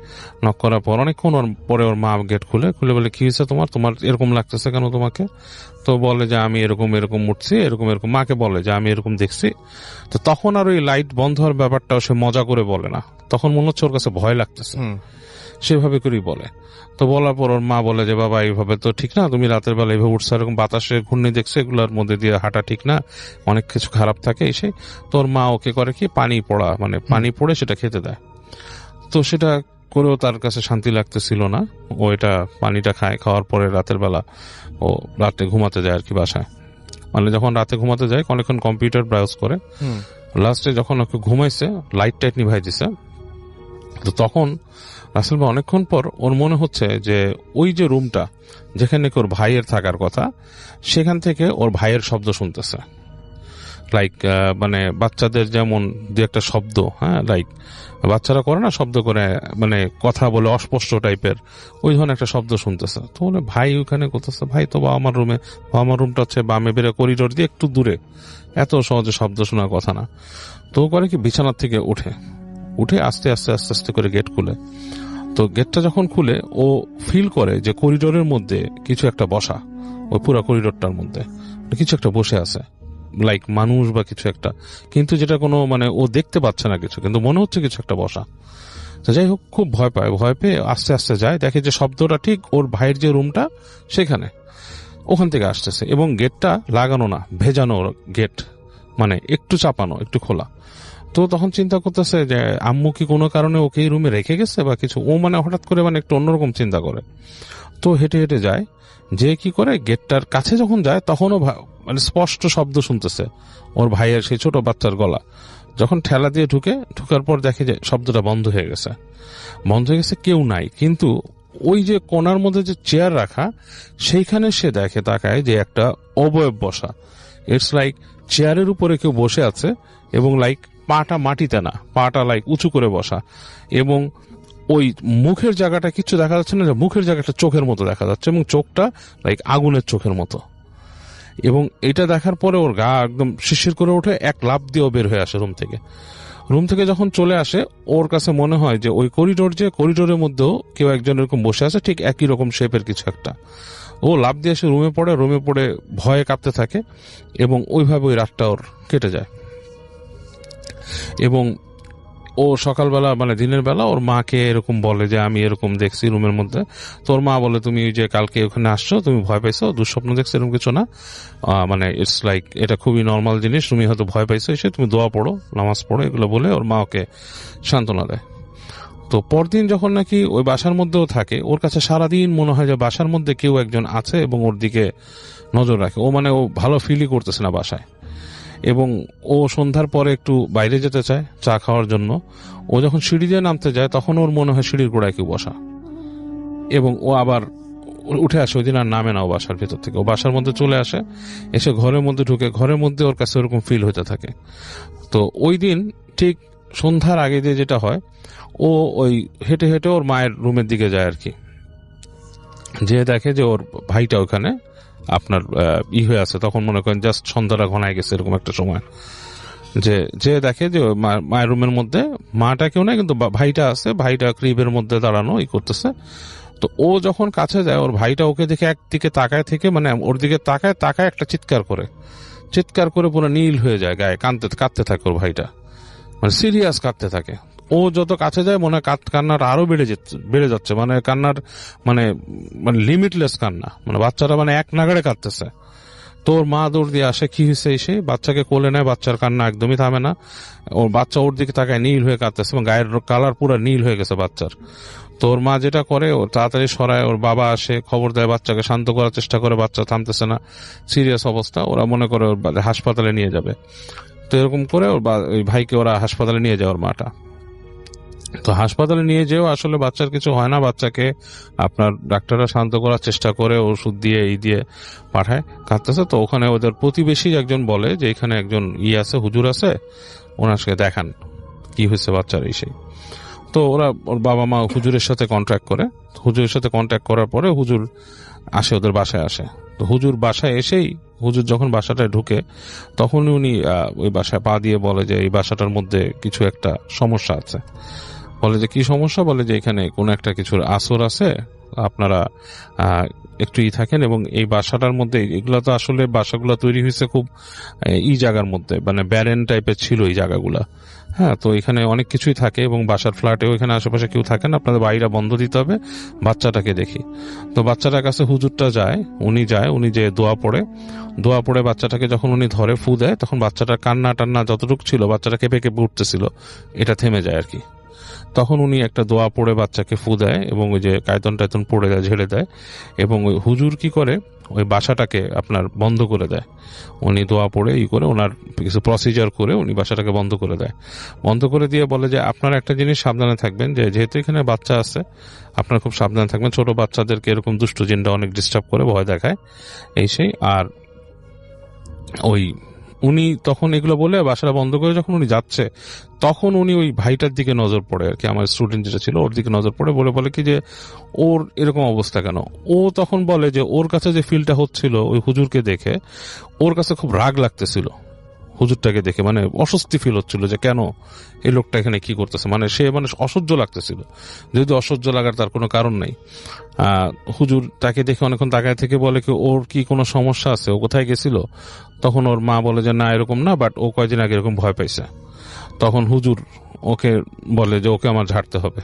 নক করার পর অনেকক্ষণ পরে ওর মা গেট খুলে বলে, কি হয়েছে তোমার এরকম লাগতেছে কেন তোমাকে? তো বলে যে আমি এরকম উঠছি, এরকম মাকে বলে যে আমি এরকম দেখছি। তো তখন আর ওই লাইট বন্ধ হওয়ার ব্যাপারটা সে মজা করে বলে না, তখন মনে হচ্ছে ওর কাছে ভয় লাগতেছে, সেভাবে করেই বলে। তো বলার পর ওর মা বলে যে বাবা এইভাবে তো ঠিক না, তুমি রাতের বেলা এইভাবে উঠছো, এরকম বাতাসে ঘূর্ণি দেখছো, এগুলোর মধ্যে দিয়ে হাঁটা ঠিক না, অনেক কিছু খারাপ থাকে এসে। তোর মা ওকে করে কি পানি পড়ে সেটা খেতে দেয়। তো সেটা করেও তার কাছে শান্তি লাগতেছিল না, ও এটা পানিটা খাওয়ার পরে রাতের বেলা ও রাতে ঘুমাতে যায় আর কি বাসায়। মানে যখন রাতে ঘুমাতে যায় অনেকক্ষণ কম্পিউটার ব্রাউজ করে, লাস্টে যখন ওকে ঘুমাইছে লাইট টাইট নিভাই দিছে। তো তখন রাসেল ভাই অনেকক্ষণ পর ওর মনে হচ্ছে যে ওই যে রুমটা যেখানে ওর ভাইয়ের থাকার কথা, সেখান থেকে ওর ভাইয়ের শব্দ শুনতেছে। লাইক মানে বাচ্চাদের যেমন দু একটা শব্দ, হ্যাঁ, লাইক বাচ্চারা করে না শব্দ করে, মানে কথা বলে অস্পষ্ট টাইপের, ওই ধরনের একটা শব্দ শুনতেছে। তো বলে ভাই ওখানে করতেছে, ভাই তো আমার রুমটা হচ্ছে বামে বেড়ে করিডোর দিয়ে একটু দূরে, এত সহজে শব্দ শোনার কথা না। তো করে কি বিছানার থেকে উঠে আস্তে আস্তে করে গেট খুলে। তো গেটটা যখন খুলে ও ফিল করে যে করিডোরের মধ্যে কিছু একটা বসা, ওই পুরো করিডোরটার মধ্যে কিছু একটা বসে আছে, লাইক মানুষ বা কিছু একটা, কিন্তু যেটা কোনো মানে ও দেখতে পাচ্ছে না কিছু, কিন্তু মনে হচ্ছে কিছু একটা বসা। তো যাই হোক খুব ভয় পেয়ে আস্তে আস্তে যায়, দেখে যে শব্দটা ঠিক ওর ভাইয়ের যে রুমটা সেখানে, ওখান থেকে আসতেছে। এবং গেটটা লাগানো না, ভেজানো গেট, মানে একটু চাপানো, একটু খোলা। তো তখন চিন্তা করতেছে যে আম্মু কি কোনো কারণে ওকে এই রুমে রেখে গেছে বা কিছু, ও মানে হঠাৎ করে মানে একটু অন্যরকম চিন্তা করে। তো হেঁটে যায়, যে কি করে গেটটার কাছে যখন যায় তখনও মানে স্পষ্ট শব্দ শুনতেছে ওর ভাইয়ের সেই ছোট বাচ্চার গলা। যখন ঠেলা দিয়ে ঢুকার পর দেখে যে শব্দটা বন্ধ হয়ে গেছে, কেউ নাই। কিন্তু ওই যে কোণার মধ্যে যে চেয়ার রাখা, সেইখানে সে তাকায় যে একটা অবয়ব বসা। ইটস লাইক চেয়ারের উপরে কেউ বসে আছে এবং লাইক পাটা মাটিতে না, পাটা লাইক উঁচু করে বসা, এবং ওই মুখের জায়গাটা কিছু দেখা যাচ্ছে না, মুখের জায়গাটা চোখের মতো দেখা যাচ্ছে, এবং চোখটা লাইক আগুনের চোখের মতো। এবং এটা দেখার পরে ওর গা একদম শিরশির করে ওঠে, এক লাফ দিয়েও বের হয়ে আসে রুম থেকে যখন চলে আসে ওর কাছে মনে হয় যে ওই করিডোরের মধ্যেও কেউ একজন এরকম বসে আছে, ঠিক একই রকম শেপের কিছু একটা। ও লাফ দিয়ে এসে রুমে পড়ে ভয়ে কাঁপতে থাকে, এবং ওইভাবে ওই রাতটা ওর কেটে যায়। এবং ও সকালবেলা মানে দিনের বেলা ওর মাকে এরকম বলে যে আমি এরকম দেখছি রুমের মধ্যে। তোর মা বলে তুমি যে কালকে ওখানে আসছো, তুমি ভয় পাইছো, দুঃস্বপ্ন দেখছো, এরকম কিছু না, মানে ইটস লাইক এটা খুবই নর্মাল জিনিস, তুমি হয়তো ভয় পাইছো, এসে তুমি দোয়া পড়ো, নামাজ পড়ো, এগুলো বলে ওর মা ওকে সান্ত্বনা দেয়। তো পরদিন যখন নাকি ওই বাসার মধ্যেও থাকে, ওর কাছে সারাদিন মনে হয় যে বাসার মধ্যে কেউ একজন আছে এবং ওর দিকে নজর রাখে। ও মানে ও ভালো ফিলই করতেছে না বাসায়, এবং ও সন্ধ্যার পরে একটু বাইরে যেতে চায় চা খাওয়ার জন্য। ও যখন সিঁড়ি দিয়ে নামতে যায় তখন ওর মনে হয় সিঁড়ির গোড়ায় কেউ বসা, এবং ও আবার উঠে আসে। ওই দিন আর নামে না ও বাসার ভেতর থেকে, ও বাসার মধ্যে চলে আসে, এসে ঘরের মধ্যে ঢুকে, ঘরের মধ্যে ওর কাছে ওরকম ফিল হতে থাকে। তো ওই দিন ঠিক সন্ধ্যার আগে দিয়ে যেটা হয়, ও ওই হেঁটে ওর মায়ের রুমের দিকে যায় আর কি, যে দেখে যে ওর ভাইটা ওখানে আপনার হয়ে আছে। তখন মনে করেন জাস্ট সন্ধ্যাটা ঘনায় গেছে এরকম একটা সময়, যে দেখে যে মায়ের রুমের মধ্যে মাটা কেউ নাই, কিন্তু ভাইটা আছে, ভাইটা ক্রিবের মধ্যে দাঁড়ানো করতেছে। তো ও যখন কাছে যায়, ওর ভাইটা ওকে দেখে একদিকে তাকায় থেকে, মানে ওর দিকে তাকায় একটা চিৎকার করে পুরো নীল হয়ে যায় গায়ে, কাঁদতে থাকে ওর ভাইটা, মানে সিরিয়াস কাঁদতে থাকে। ও যত কাছে যায় মনে হয় কান্নাটা আরো বেড়ে যাচ্ছে, মানে কান্নার মানে লিমিটলেস কান্না, মানে বাচ্চারা মানে এক নাগাড়ে কাঁদতেছে। তোর মা দৌড় দিয়ে আসে, কি হয়েছে, এসে বাচ্চাকে কোলে নেয়, বাচ্চার কান্না একদমই থামে না, ওর বাচ্চা ওর দিকে তাকায় নীল হয়ে কাঁদতেছে, এবং গায়ের কালার পুরো নীল হয়ে গেছে বাচ্চার। তোর মা যেটা করে, ওর তাড়াতাড়ি সরায়, ওর বাবা আসে, খবর দেয়, বাচ্চাকে শান্ত করার চেষ্টা করে, বাচ্চা থামতেছে না, সিরিয়াস অবস্থা। ওরা মনে করে ওর হাসপাতালে নিয়ে যাবে। তো এরকম করে ওর ভাইকে ওরা হাসপাতালে নিয়ে যায়, ওর মাটা। তো হাসপাতালে নিয়ে যেও আসলে বাচ্চার কিছু হয় না, বাচ্চাকে আপনার ডাক্তাররা শান্ত করার চেষ্টা করে, ওষুধ দিয়ে এই দিয়ে পাঠায়, কাঁদতেছে। তো ওখানে ওদের প্রতিবেশী একজন বলে যে এখানে একজন আছে, হুজুর আছে, ওনার সাথে দেখান কি হয়েছে বাচ্চার সেই। তো ওরা ওর বাবা মা হুজুরের সাথে কন্ট্যাক্ট করে, হুজুরের সাথে কন্ট্যাক্ট করার পরে হুজুর আসে, ওদের বাসায় আসে। তো হুজুর বাসায় এসেই, হুজুর যখন বাসাটায় ঢুকে তখনই উনি ওই বাসায় পা দিয়ে বলে যে এই বাসাটার মধ্যে কিছু একটা সমস্যা আছে। বলে যে কি সমস্যা? বলে যে এখানে কোনো একটা কিছুর আসর আছে, আপনারা একটু থাকেন। এবং এই বাসাটার মধ্যে, এগুলো তো আসলে বাসাগুলো তৈরি হয়েছে খুব জায়গার মধ্যে, মানে ব্যারেন টাইপের ছিল এই জায়গাগুলা। হ্যাঁ, তো এখানে অনেক কিছুই থাকে এবং বাসার ফ্ল্যাটেও এখানে আশেপাশে কেউ থাকে না, আপনাদের বাইরে বন্ধ দিতে হবে, বাচ্চাটাকে দেখি। তো বাচ্চাটার কাছে হুজুরটা যায়, উনি যে দোয়া পড়ে বাচ্চাটাকে যখন উনি ধরে ফু দেয়, তখন বাচ্চাটার কান্না টান্না যতটুকু ছিল, বাচ্চাটা কেঁপে কেঁপে উঠতেছিল, এটা থেমে যায় আর কি। তখন উনি একটা দোয়া পড়ে বাচ্চাকে ফু দেয় এবং ওই যে কায়তন টায়তন পড়ে দেয়, ঝেড়ে দেয়। এবং ওই হুজুর কি করে, ওই বাসাটাকে আপনার বন্ধ করে দেয়। উনি দোয়া পড়ে করে ওনার কিছু প্রসিজার করে উনি বাসাটাকে বন্ধ করে দেয়। বন্ধ করে দিয়ে বলে যে আপনারা একটা জিনিস সাবধানে থাকবেন, যে যেহেতু এখানে বাচ্চা আছে, আপনারা খুব সাবধানে থাকবেন। ছোট বাচ্চাদেরকে এরকম দুষ্ট জিনটা অনেক ডিস্টার্ব করে, ভয় দেখায়, এই সেই। আর ওই উনি তখন এগুলো বলে বাসাটা বন্ধ করে যখন উনি যাচ্ছে, তখন উনি ওই ভাইটার দিকে নজর পড়ে আর কি, আমার স্টুডেন্ট যেটা ছিল ওর দিকে নজর পড়ে, বলে কি যে ওর এরকম অবস্থা কেন। ও তখন বলে যে ওর কাছে যে ফিলটা হচ্ছিল ওই হুজুরকে দেখে, ওর কাছে খুব রাগ লাগতেছিল হুজুরটাকে দেখে, মানে অস্বস্তি ফিল হচ্ছিল যে কেন এই লোকটা এখানে কি করতেছে, মানে সে অসহ্য লাগতেছিল। যদি অসহ্য লাগার তার কোনো কারণ নাই। হুজুর তাকে দেখে অনেকক্ষণ তাকায় থেকে বলে কি ওর কি কোনো সমস্যা আছে, ও কোথায় গেছিল? তখন ওর মা বলে যে না এরকম না, বাট ও কয়েকদিন আগে এরকম ভয় পাইছে। তখন হুজুর ওকে বলে যে ওকে আমার ঝাড়তে হবে।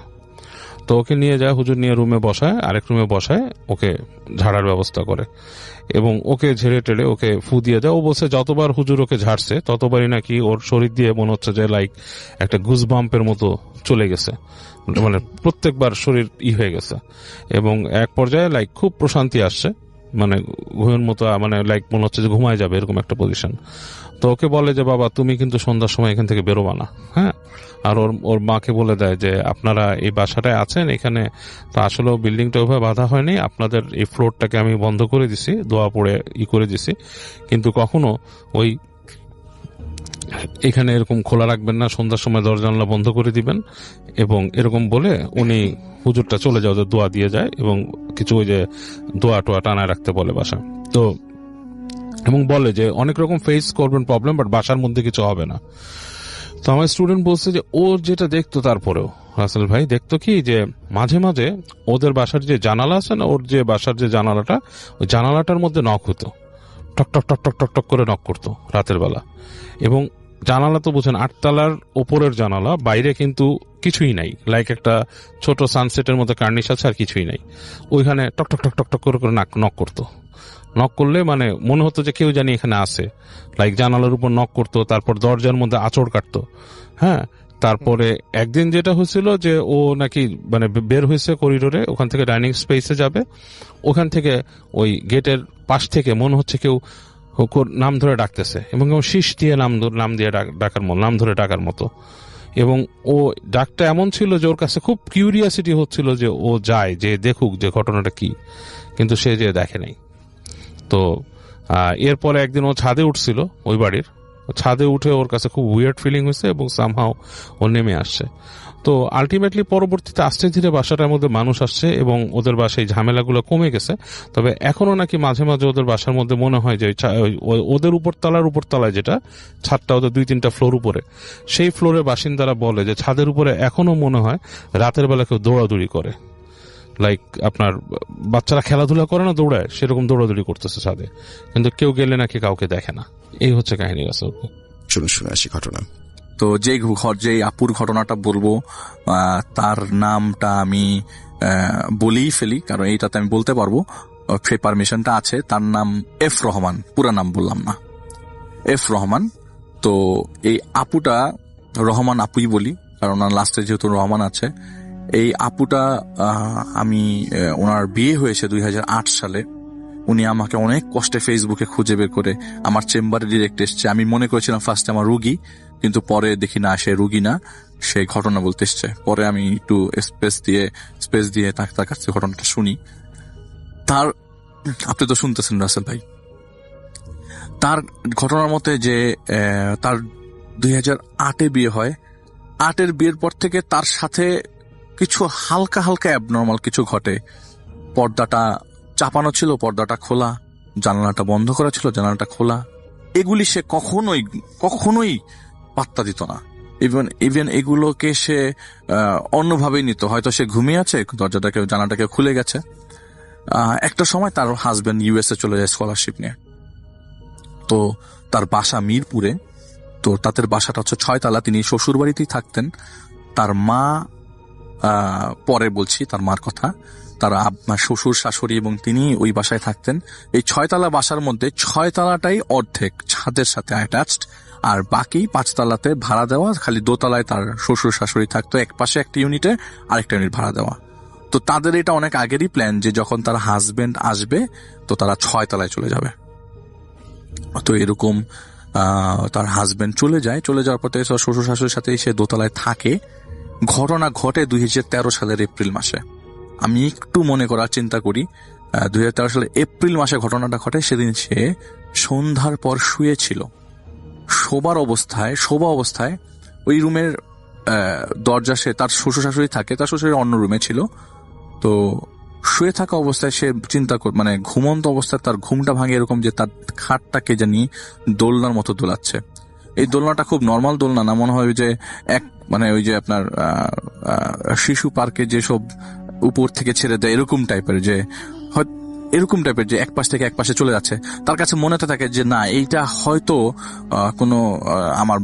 তো ওকে নিয়ে যায়, হুজুর নিয়ে রুমে বসায়, আরেক রুমে বসায়, ওকে ঝাড়ার ব্যবস্থা করে এবং ওকে ঝেড়ে টেড়ে ওকে ফু দিয়ে দেয়। ও বলছে যতবার হুজুর ওকে ঝাড়ছে ততবারই নাকি ওর শরীর দিয়ে মনে হচ্ছে যে লাইক একটা গুজবাম্পের মতো চলে গেছে, মানে প্রত্যেকবার শরীর হয়ে গেছে। এবং এক পর্যায়ে লাইক খুব প্রশান্তি আসছে, মানে ঘুমের মতো, মানে লাইক মনে হচ্ছে যে ঘুমায় যাবে, এরকম একটা পজিশন। তো ওকে বলে যে বাবা তুমি কিন্তু সন্ধ্যার সময় এখান থেকে বেরোবা না। হ্যাঁ, আর ওর মাকে বলে দেয় যে আপনারা এই বাসাটায় আছেন, এখানে তো আসলে বিল্ডিংটা ওভাবে বাঁধা হয়নি, আপনাদের এই ফ্লোরটাকে আমি বন্ধ করে দিছি, দোয়া পড়ে করে দিছি, কিন্তু কখনো ওই এখানে এরকম খোলা রাখবেন না, সন্ধ্যার সময় দরজা জানলা বন্ধ করে দিবেন। এবং এরকম বলে উনি হুজুরটা চলে যাও, যে দোয়া দিয়ে যায় এবং কিছু ওই যে দোয়া টোয়া টানায় রাখতে বলে বাসা। তো এবং বলে যে অনেক রকম ফেস করবেন প্রবলেম, বাট বাসার মধ্যে কিছু হবে না। তো আমার স্টুডেন্ট বলছে যে ওর যেটা দেখতো, তারপরেও রাসেল ভাই দেখতো কি যে মাঝে মাঝে ওদের বাসার যে জানালা আছে না, ওর যে বাসার যে জানালাটা, ওই জানালাটার মধ্যে নক হতো, টক টক টক টক টক টক করে নক করতো রাতের বেলা। এবং জানালা তো বুঝেন 8 তলার ওপরের জানালা, বাইরে কিন্তু কিছুই নাই, লাইক একটা ছোট সানসেটের মতো কার্নিশ আছে, আর কিছুই নাই। ওইখানে টক টক টক টক টক করে করে নক করতো। নক করলে মানে মনে হতো যে কেউ জানি এখানে আছে, লাইক জানালার উপর নক করতো, তারপর দরজার মধ্যে আঁচড় কাটতো। হ্যাঁ, তারপরে একদিন যেটা হয়েছিল যে ও নাকি মানে বের হয়েছে করিডোরে, ওখান থেকে ডাইনিং স্পেসে যাবে, ওখান থেকে ওই গেটের পাশ থেকে মনে হচ্ছে কেউ নাম ধরে ডাকতেছে, এবং শীষ দিয়ে নাম ধরে ডাকার মতো। এবং ও ডাকটা এমন ছিল যে ওর কাছে খুব কিউরিয়াসিটি হচ্ছিল যে ও যায়, যে দেখুক যে ঘটনাটা কি, কিন্তু সে যে দেখে নাই। তো এরপরে একদিন ও ছাদে উঠছিল, ওই বাড়ির ছাদে উঠে ওর কাছে খুব উইয়ার্ড ফিলিং হয়েছে এবং সামহাও ও নেমে আসছে। তো আলটিমেটলি পরবর্তীতে আস্তে ধীরে বাসাটার মধ্যে মানুষ আসছে এবং ওদের বাসায় ঝামেলাগুলো কমে গেছে। তবে এখনো নাকি মাঝে মাঝে ওদের বাসার মধ্যে মনে হয় যে ওদের উপরতলায় যেটা ছাদটা, ওদের 2-3টা ফ্লোর উপরে, সেই ফ্লোরের বাসিন্দারা বলে যে ছাদের উপরে এখনো মনে হয় রাতের বেলা কেউ দৌড়াদৌড়ি করে, লাইক আপনার বাচ্চারা খেলাধুলা করে না, দৌড়ায়, সেরকম দৌড়াদৌড়ি করতেছে ছাদে, কিন্তু কেউ গেলে নাকি কাউকে দেখে না। এই হচ্ছে কাহিনী। শুনে আসি ঘটনা। তো যে আপুর ঘটনাটা বলবো তার নামটা আমি বলেই ফেলি, কারণ এইটাতে আমি বলতে পারবো, সেই পারমিশনটা আছে। তার নাম এফ রহমান, পুরা নাম বললাম না, এফ রহমান। তো এই আপুটা রহমান আপুই বলি, কারণ ওনার লাস্টে যেহেতু রহমান আছে। এই আপুটা আমি ওনার বিয়ে হয়েছে 2008 সালে। উনি আমাকে অনেক কষ্টে ফেসবুকে খুঁজে বের করে আমার চেম্বারে ডিরেক্ট এসছে। আমি মনে করেছিলাম ফার্স্টে আমার রুগী, কিন্তু পরে দেখি না, সে রুগী না, সে ঘটনা বলতে এসছে। পরে আমি একটু স্পেস দিয়ে তার কাছ থেকে ঘটনাটা শুনি। আপনি তো শুনতেছেন রাসেল ভাই, তার ঘটনার মতে যে তার 2008-এ বিয়ে হয়। 8-এর বিয়ের পর থেকে তার সাথে কিছু হালকা অ্যাবনর্মাল কিছু ঘটে। পর্দাটা চাপানো ছিল, পর্দাটা খোলা, জানালাটা বন্ধ করা ছিল, জানালাটা খোলা, এগুলি সে কখনোই পাত্তা দিত না। ইভেন এগুলোকে সে অন্যভাবেই নিত। হয়তো সে ঘুমিয়ে আছে, জানালাটাকে খুলে গেছে। একটা সময় তার হাজবেন্ড ইউএসএ চলে যায় স্কলারশিপ নিয়ে। তো তার বাসা মিরপুরে। তো তাদের বাসাটা হচ্ছে 6 তলা। তিনি শ্বশুর বাড়িতেই থাকতেন। তার মা, পরে বলছি তার মার কথা, তার শ্বশুর শাশুড়ি এবং তিনি ওই বাসায় থাকতেন। এই 6 তলা বাসার মধ্যে 6 তলাটাই অর্ধেক ছাদের সাথে অ্যাটাচড, আর বাকি 5 তলাতে ভাড়া দেওয়া। খালি দোতলায় তার শ্বশুর শাশুড়ি থাকতো, এক পাশে একটা ইউনিটে আরেকটা ইউনিট ভাড়া দেওয়া। তো তাদের এটা অনেক আগেরই প্ল্যান যে যখন তার হাজবেন্ড আসবে তো তারা 6 তলায় চলে যাবে। তো এরকম তার হাজবেন্ড চলে যাওয়ার পর থেকে শ্বশুর শাশুড়ির সাথে সে দোতলায় থাকে। ঘটনা ঘটে 2013 সালের এপ্রিল মাসে। আমি একটু মনে করার চিন্তা করি, 2013 সালের এপ্রিল মাসে ঘটনাটা ঘটে। সেদিন সে সন্ধ্যার পর শুয়েছিল। শোবা অবস্থায় ওই রুমের দরজা, সে তার শ্বশুর শাশুড়ি থাকে, তার শ্বশুরের অন্য রুমে ছিল। তো শুয়ে থাকা অবস্থায় সে মানে ঘুমন্ত অবস্থায় তার ঘুমটা ভাঙে এরকম যে তার খাটটাকে জানি দোলনার মতো দোলাচ্ছে। এই দোলনাটা খুব নর্মাল দোলনা না, মনে হয় যে মানে ওই যে আপনার শিশু পার্কে যেসব উপর থেকে ছেড়ে দেয় এরকম টাইপের, যে এক পাশ থেকে এক পাশে চলে যাচ্ছে। তার কাছে মনে হতে থাকে যে না, এইটা হয়তো কোনো আমার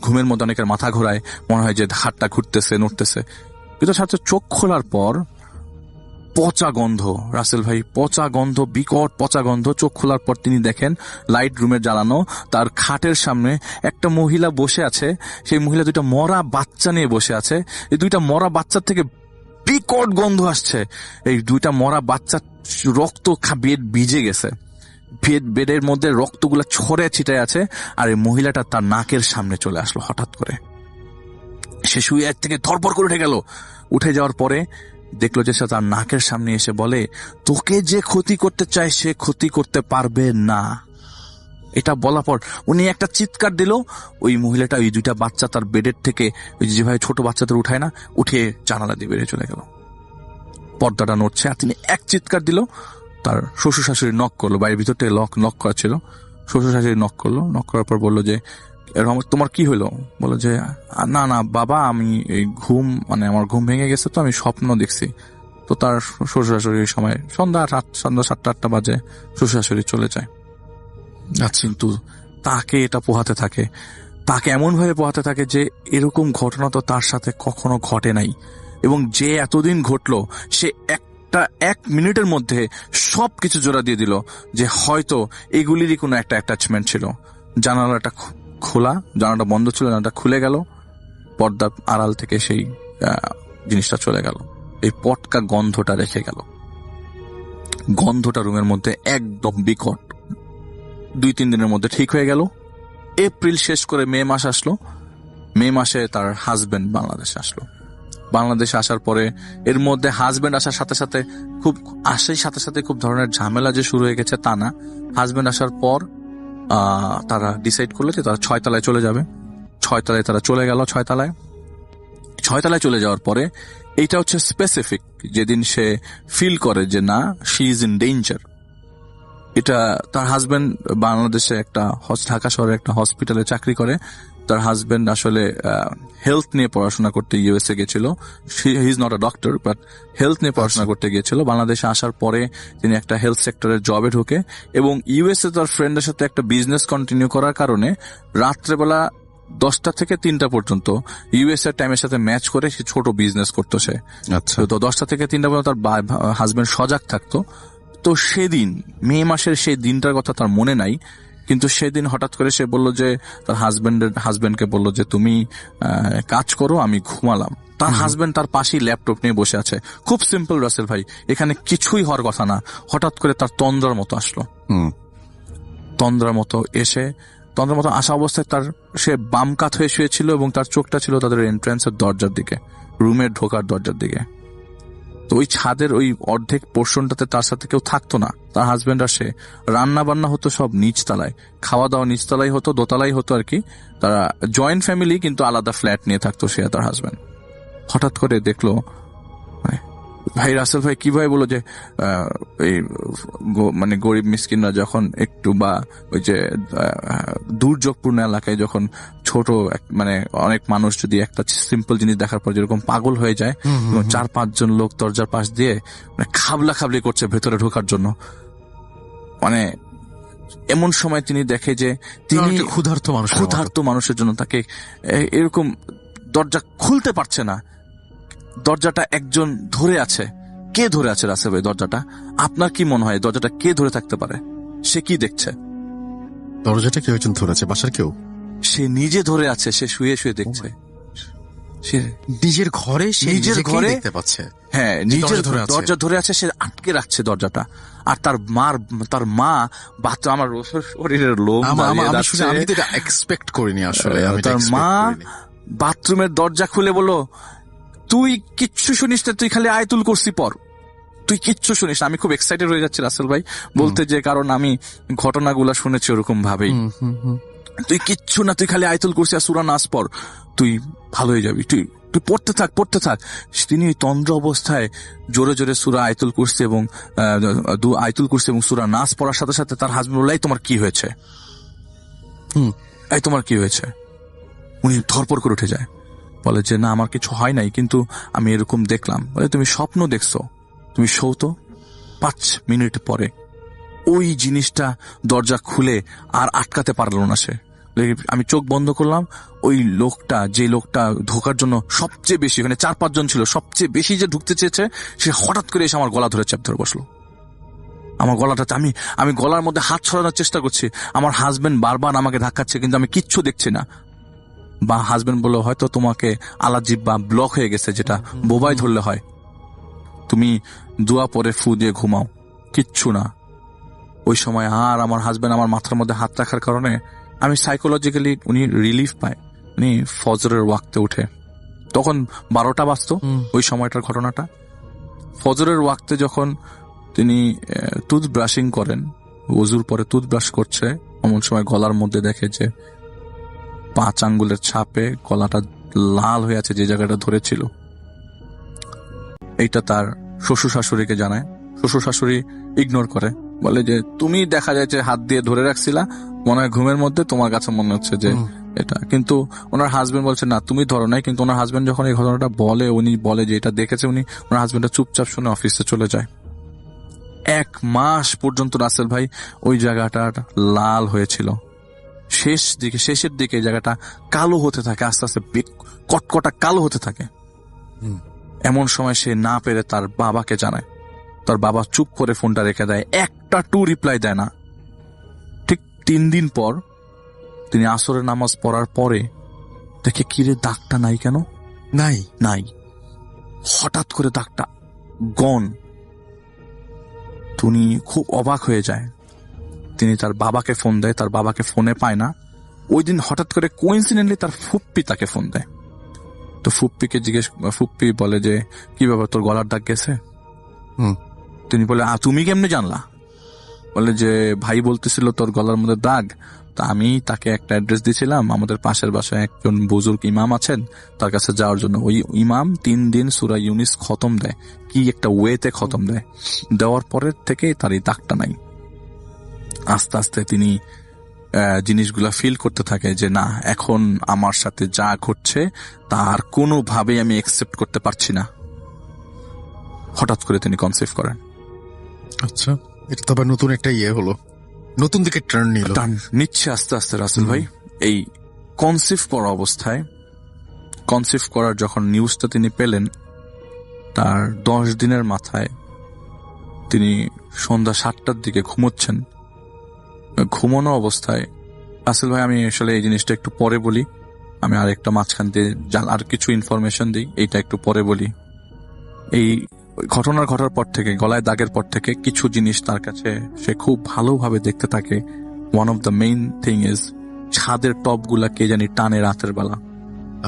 ঘুমের মধ্যে অনেকের মাথা ঘোরায়, মনে হয় যে হাতটা ঘুরতেছে নড়তেছে। কিন্তু সাথে চোখ খোলার পর পচা গন্ধ, রাসেল ভাই, পচা গন্ধ, বিকট পচা গন্ধ। চোখ খোলার পর তিনি দেখেন লাইট রুমে জ্বালানো, তার খাটের সামনে একটা মহিলা বসে আছে। সেই মহিলা 2টা মরা বাচ্চা নিয়ে বসে আছে। এই 2টা মরা বাচ্চার থেকে বিকট গন্ধ আসছে। এই 2টা মরা বাচ্চার রক্ত বেড ভিজে গেছে, বেডের মধ্যে রক্তগুলা ছড়ে ছিটে আছে। আর এই মহিলাটা তার নাকের সামনে চলে আসলো হঠাৎ করে। সে শুয়ে থেকে ধরপড় করে উঠে যাওয়ার পরে দেখলো যে সে তার নাকের সামনে এসে বলে, তোকে যে ক্ষতি করতে চায় সে ক্ষতি করতে পারবে না। এটা বলার পর উনি একটা চিৎকার দিল। ওই মহিলাটা ওই 2টা বাচ্চা তার বেডের থেকে, ওই যেভাবে ছোট বাচ্চাদের উঠায় না, উঠে জানালা দিয়ে বেরিয়ে চলে গেল। পর্দাটা নড়ছে, আর তিনি এক চিৎকার দিল। তার শ্বশুর শাশুড়ি নক করলো, বাড়ির ভিতর থেকে লক করা ছিল। শ্বশুর শাশুড়ি নক করলো। নক করার পর বললো যে, তোমার কি হলো? বললো যে না বাবা, আমি এই আমার ঘুম ভেঙে গেছে, তো আমি স্বপ্ন দেখছি। তো তার শ্বশুর শাশুড়ির সময় সন্ধ্যা 7-8 বাজে শ্বশুর শাশুড়ি চলে যায়। কিন্তু তাকে এটা পোহাতে থাকে, তাকে এমন ভাবে পোহাতে থাকে যে এরকম ঘটনা তো তার সাথে কখনো ঘটে নাই। এবং যে এতদিন ঘটলো, সে 1 মিনিটের মধ্যে সবকিছু জোড়া দিয়ে দিল যে হয়তো এগুলিরই কোনো একটা অ্যাটাচমেন্ট ছিল। জানালাটা খোলা, জানালাটা বন্ধ ছিল, জানালাটা খুলে গেল, পর্দার আড়াল থেকে সেই জিনিসটা চলে গেল। এই পটকা গন্ধটা রেখে গেল। গন্ধটা রুমের মধ্যে একদম বিকট। 2-3 দিনের মধ্যে ঠিক হয়ে গেল। এপ্রিল শেষ করে মে মাস আসলো। মে মাসে তার হাজবেন্ড বাংলাদেশে আসলো। বাংলাদেশে আসার পরে এর মধ্যে হাজবেন্ড আসার সাথে সাথে খুব ধরনের ঝামেলা যে শুরু হয়ে গেছে তা না। হাজবেন্ড আসার পর তারা ডিসাইড করলো যে তারা 6 তলায় চলে যাবে। 6 তলায় তারা চলে গেল। 6 তলায় চলে যাওয়ার পরে এইটা হচ্ছে স্পেসিফিক, যেদিন সে ফিল করে যে না, শি ইজ ইন ডেঞ্জার। এটা তার হাজবেন্ড বাংলাদেশে ঢাকা শহরে একটা হসপিটালে চাকরি করে। তার হাজবেন্ড আসলে হেলথ নিয়ে পড়াশোনা করতে ইউএসএ গেছিল। He is not a doctor, but health নিয়ে পড়াশোনা করতে গিয়েছিল। বাংলাদেশে আসার পরে তিনি একটা হেলথ সেক্টরের জবে ঢোকে এবং ইউএসএ তার ফ্রেন্ডের সাথে একটা বিজনেস কন্টিনিউ করার কারণে রাত্রেবেলা 10টা থেকে 3টা পর্যন্ত ইউএস এর টাইমের সাথে ম্যাচ করে সে ছোট বিজনেস করতো। সে তো 10টা থেকে 3টা পর্যন্ত তার হাজবেন্ড সজাগ থাকতো। তো সেদিন মে মাসের সেই দিনটার কথা তার মনে নাই, কিন্তু সেদিন হঠাৎ করে সে বলল যে তার হাজবেন্ডকে বলল যে তুমি কাজ করো, আমি ঘুমালাম। তার হাজবেন্ড তার পাশেই ল্যাপটপ নিয়ে বসে আছে। খুব সিম্পল রাসেল ভাই, এখানে কিছুই হওয়ার কথা না। হঠাৎ করে তার তন্দ্রার মতো আসলো। তন্দ্রার মতো আসা অবস্থায় সে বাম কাত হয়ে শুয়েছিল এবং তার চোখটা ছিল তাদের এন্ট্রান্সের দরজার দিকে, রুমের ঢোকার দরজার দিকে। তো ওই ছাদের ওই অর্ধেক পোর্শনটাতে তার সাথে কেউ থাকতো না। তার হাজবেন্ড আর সে, রান্না বান্না হতো সব নিচতলায়, খাওয়া দাওয়া নিচতলায় হতো, দোতলাই হতো আর কি। তারা জয়েন্ট ফ্যামিলি, কিন্তু আলাদা ফ্ল্যাট নিয়ে থাকতো সে আর তার হাজবেন্ড। হঠাৎ করে দেখলো ভাই রাসেল ভাই কিভাবে বলো যে এই মানে গরিব মিসকিনরা যখন একটু বা ওই যে দুর্যোগপূর্ণ এলাকায় যখন ছোট মানে অনেক মানুষ যদি একটা সিম্পল জিনিস দেখার পর যেরকম পাগল হয়ে যায়, 4-5 জন লোক দরজার পাশ দিয়ে মানে খাবলা খাবলি করছে ভেতরে ঢোকার জন্য, মানে এমন সময় তিনি দেখে যে তিনি ক্ষুধার্ত মানুষের জন্য তাকে এরকম দরজা খুলতে পারছে না, দরজাটা একজন ধরে আছে। কে ধরে আছে রাসেল ভাই দরজাটা? আপনার কি মনে হয় দরজাটা কে ধরে থাকতে পারে? সে কি দেখছে? দরজাটা কেউ একজন ধরে আছে, বাসার কেউ? সে নিজে ধরে আছে, সে শুয়ে শুয়ে দেখছে। সে নিজের ঘরে, নিজের ঘরে দেখতে পাচ্ছে। হ্যাঁ, নিজের দরজা ধরে আছে, সে আটকে রাখছে দরজাটা। আর তার মা বাচ্চা, আমার শরীরের লোম আমি তো এটা এক্সপেক্ট করিনি আসলে। তার মা বাথরুমের দরজা খুলে বলল, তুই কিচ্ছু শুনিস না, তুই খালি আয়াতুল কুরসি পড়, তুই কিচ্ছু শুনিস না। আমি খুব এক্সাইটেড হয়ে যাচ্ছি রাসেল ভাই বলতে, যে কারণ আমি ঘটনাগুলা শুনেছি ওরকম ভাবেই। তুই কিচ্ছু না, তুই খালি আয়াতুল কুরসি আর সূরা নাস পড়, তুই ভালো হয়ে যাবি, তুই পড়তে থাক। তিনি তন্দ্র অবস্থায় জোরে জোরে সূরা আয়াতুল কুরসি এবং আয়াতুল কুরসি এবং সূরা নাস পড়ার সাথে সাথে তার হাজবেন্ড বলল, তোমার কি হয়েছে? তোমার কি হয়েছে? উনি ধরপড় করে উঠে যায়, বলে যে না আমার কিছু হয় নাই, কিন্তু আমি এরকম দেখলাম। বলে তুমি স্বপ্ন দেখছো, তুমি শোও তো। 5 মিনিট পরে ওই জিনিসটা দরজা খুলে আর আটকাতে পারলো না সে। আমি চোখ বন্ধ করলাম, ওই লোকটা, যে লোকটা ঢোকার জন্য সবচেয়ে বেশি, মানে 4-5 জন ছিল, সবচেয়ে বেশি যে ঢুকতে চেয়েছে, সে হঠাৎ করে এসে আমার গলা ধরে চাপ ধরে বসলো। আমার গলাটা, আমি গলার মধ্যে হাত ছড়ানোর চেষ্টা করছি, আমার হাজবেন্ড বারবার আমাকে ধাক্কাচ্ছে, কিন্তু আমি কিচ্ছু দেখছি না। বা হাজবেন্ড বললো, হয়তো তোমাকে আলাজিব বা ব্লক হয়ে গেছে, যেটা বোবাই ধরলে হয়, তুমি দোয়া পরে ফু দিয়ে ঘুমাও, কিচ্ছু না। ওই সময় আর আমার হাজবেন্ড আমার মাথার মধ্যে হাত রাখার কারণে আমি সাইকোলজিক্যালি, উনি রিলিফ পায়। উনি ফজরের ওয়াক্তে উঠে, তখন 12টা বাজতো ওই সময়টার ঘটনাটা। ফজরের ওয়াক্তে যখন তিনি টুথ ব্রাশিং করেন, ওযুর পরে টুথ ব্রাশ করছে, এমন সময় গলার মধ্যে দেখে যে 5 আঙ্গুলের ছাপে গলাটা লাল হয়ে আছে, যে জায়গাটা ধরেছিল। এইটা তার শ্বশুর শাশুড়িকে জানায়। শ্বশুর শাশুড়ি ইগনোর করে, বলে যে তুমি দেখা যায় যে হাত দিয়ে ধরে রাখছিলা, মনে হয় ঘুমের মধ্যে, তোমার কাছে মনে হচ্ছে যে এটা। কিন্তু ওনার হাজবেন্ড বলছে না, তুমি ধরো নাই। কিন্তু ওনার হাজবেন্ড যখন এই ঘটনাটা বলে, উনি বলে যে এটা দেখেছে উনি, ওনার হাজবেন্ডটা চুপচাপ শুনে অফিসে চলে যায়। 1 মাস পর্যন্ত রাসেল ভাই ওই জায়গাটা লাল হয়েছিল। শেষের দিকে এই জায়গাটা কালো হতে থাকে, আস্তে আস্তে কটকটা কালো হতে থাকে। এমন সময় সে না পেরে তার বাবাকে জানায়। তার বাবা চুপ করে ফোনটা রেখে দেয়, একটা রিপ্লাই দেয় না। ঠিক 3 দিন পর তিনি আসরের নামাজ পড়ার পরে দেখে, কিরে দাগটা নাই কেন? নাই, হঠাৎ করে দাগটা গন। তিনি খুব অবাক হয়ে যায়। তিনি তার বাবাকে ফোন দেয়, তার বাবাকে ফোনে পায় না। ওই দিন হঠাৎ করে কোইন্সিডেন্টলি তার ফুপ্পি তাকে ফোন দেয়। তো ফুপ্পি বলে যে, কি ব্যাপার, তোর গলার দাগ গেছে? তিনি বলে, তুমি কেমনে জানলা? বলে যে, ভাই বলতেছিল তোর গলার মধ্যে দাগ, তা আমি তাকে একটা অ্যাড্রেস দিয়েছিলাম, আমাদের পাশের বাসায় একজন বুজুর্গ ইমাম আছেন, তার কাছে যাওয়ার জন্য। ওই ইমাম 3 দিন সূরা ইউনিস খতম দেয়, কি একটা ওয়েতে খতম দেয়, দেওয়ার পরের থেকে তার এই দাগটা নাই। আস্তে আস্তে তিনি জিনিসগুলা ফিল করতে থাকে যে না, এখন আমার সাথে যা ঘটছে তার কোনোভাবেই আমি একসেপ্ট করতে পারছি না। হঠাৎ করে তিনি কনসিভ করেন। আচ্ছা, এটা তো আবার নতুন একটা হলো, নতুন দিকে টার্ন নিচ্ছে আস্তে আস্তে রাসেল ভাই। এই কনসিভ করা অবস্থায়, কনসিভ করার যখন নিউজটা তিনি পেলেন, তার 10 দিনের মাথায় তিনি সন্ধ্যা 7টার দিকে ঘুমোচ্ছেন। ঘুমানো অবস্থায় রাসেল ভাই, আমি আসলে এই জিনিসটা একটু পরে বলি, আমি আর একটা মাঝখান দিয়ে আর কিছু ইনফরমেশন দিই, এইটা একটু পরে বলি। এই ঘটার পর থেকে, গলায় দাগের পর থেকে কিছু জিনিস তার কাছে সে খুব ভালোভাবে দেখতে থাকে। One of the main thing is, ছাদের টপগুলা কে জানি টানে রাতের বেলা।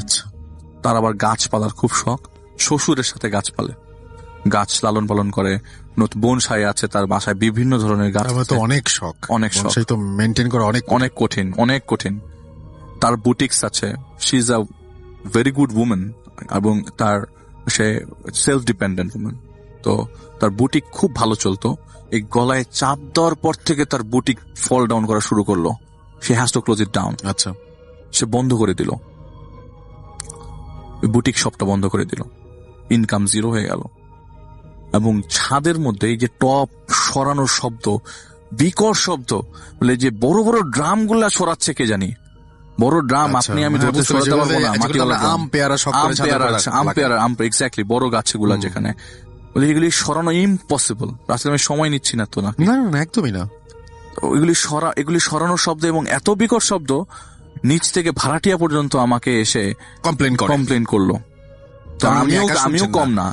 আচ্ছা, তার আবার গাছপালার খুব শখ, শ্বশুরের সাথে গাছ লালন পালন করে। বোনসাই আছে তার বাসায়, বিভিন্ন ধরনের গাছ। অনেক শখ তো মেনটেন করা অনেক কঠিন। তার বুটিক্স আছে, she is a very good women, এবং সে সেলফ ডিপেন্ডেন্ট উমেন। তো তার বুটিক খুব ভালো চলতো। এই গলায় চাপ দেওয়ার পর থেকে তার বুটিক ফল ডাউন করা শুরু করলো। সে has to close it down. আচ্ছা, সে বন্ধ করে দিল, বুটিক শপটা বন্ধ করে দিল। ইনকাম জিরো হয়ে গেল। এবং ছাদের মধ্যে এই যে টপ সরানোর শব্দ, বিকট শব্দ, বলে যে বড় বড় ড্রাম গুলা সরাচ্ছে কে জানি, বড় ড্রাম আপনি আমি ধরতে সরাতে পারবো না, মাটিওয়ালা ড্রাম, এক্স্যাক্টলি বড় গাছগুলা যেখানে, বলে এগুলি সরানো ইম্পসিবল। আসলে আমি সময় নিচ্ছি না তো না, একদমই না। এগুলি সরানোর শব্দ এবং এত বিকট শব্দ, নিচ থেকে ভাড়াটিয়া পর্যন্ত আমাকে এসে কমপ্লেন করলো। তো আমিও কম না,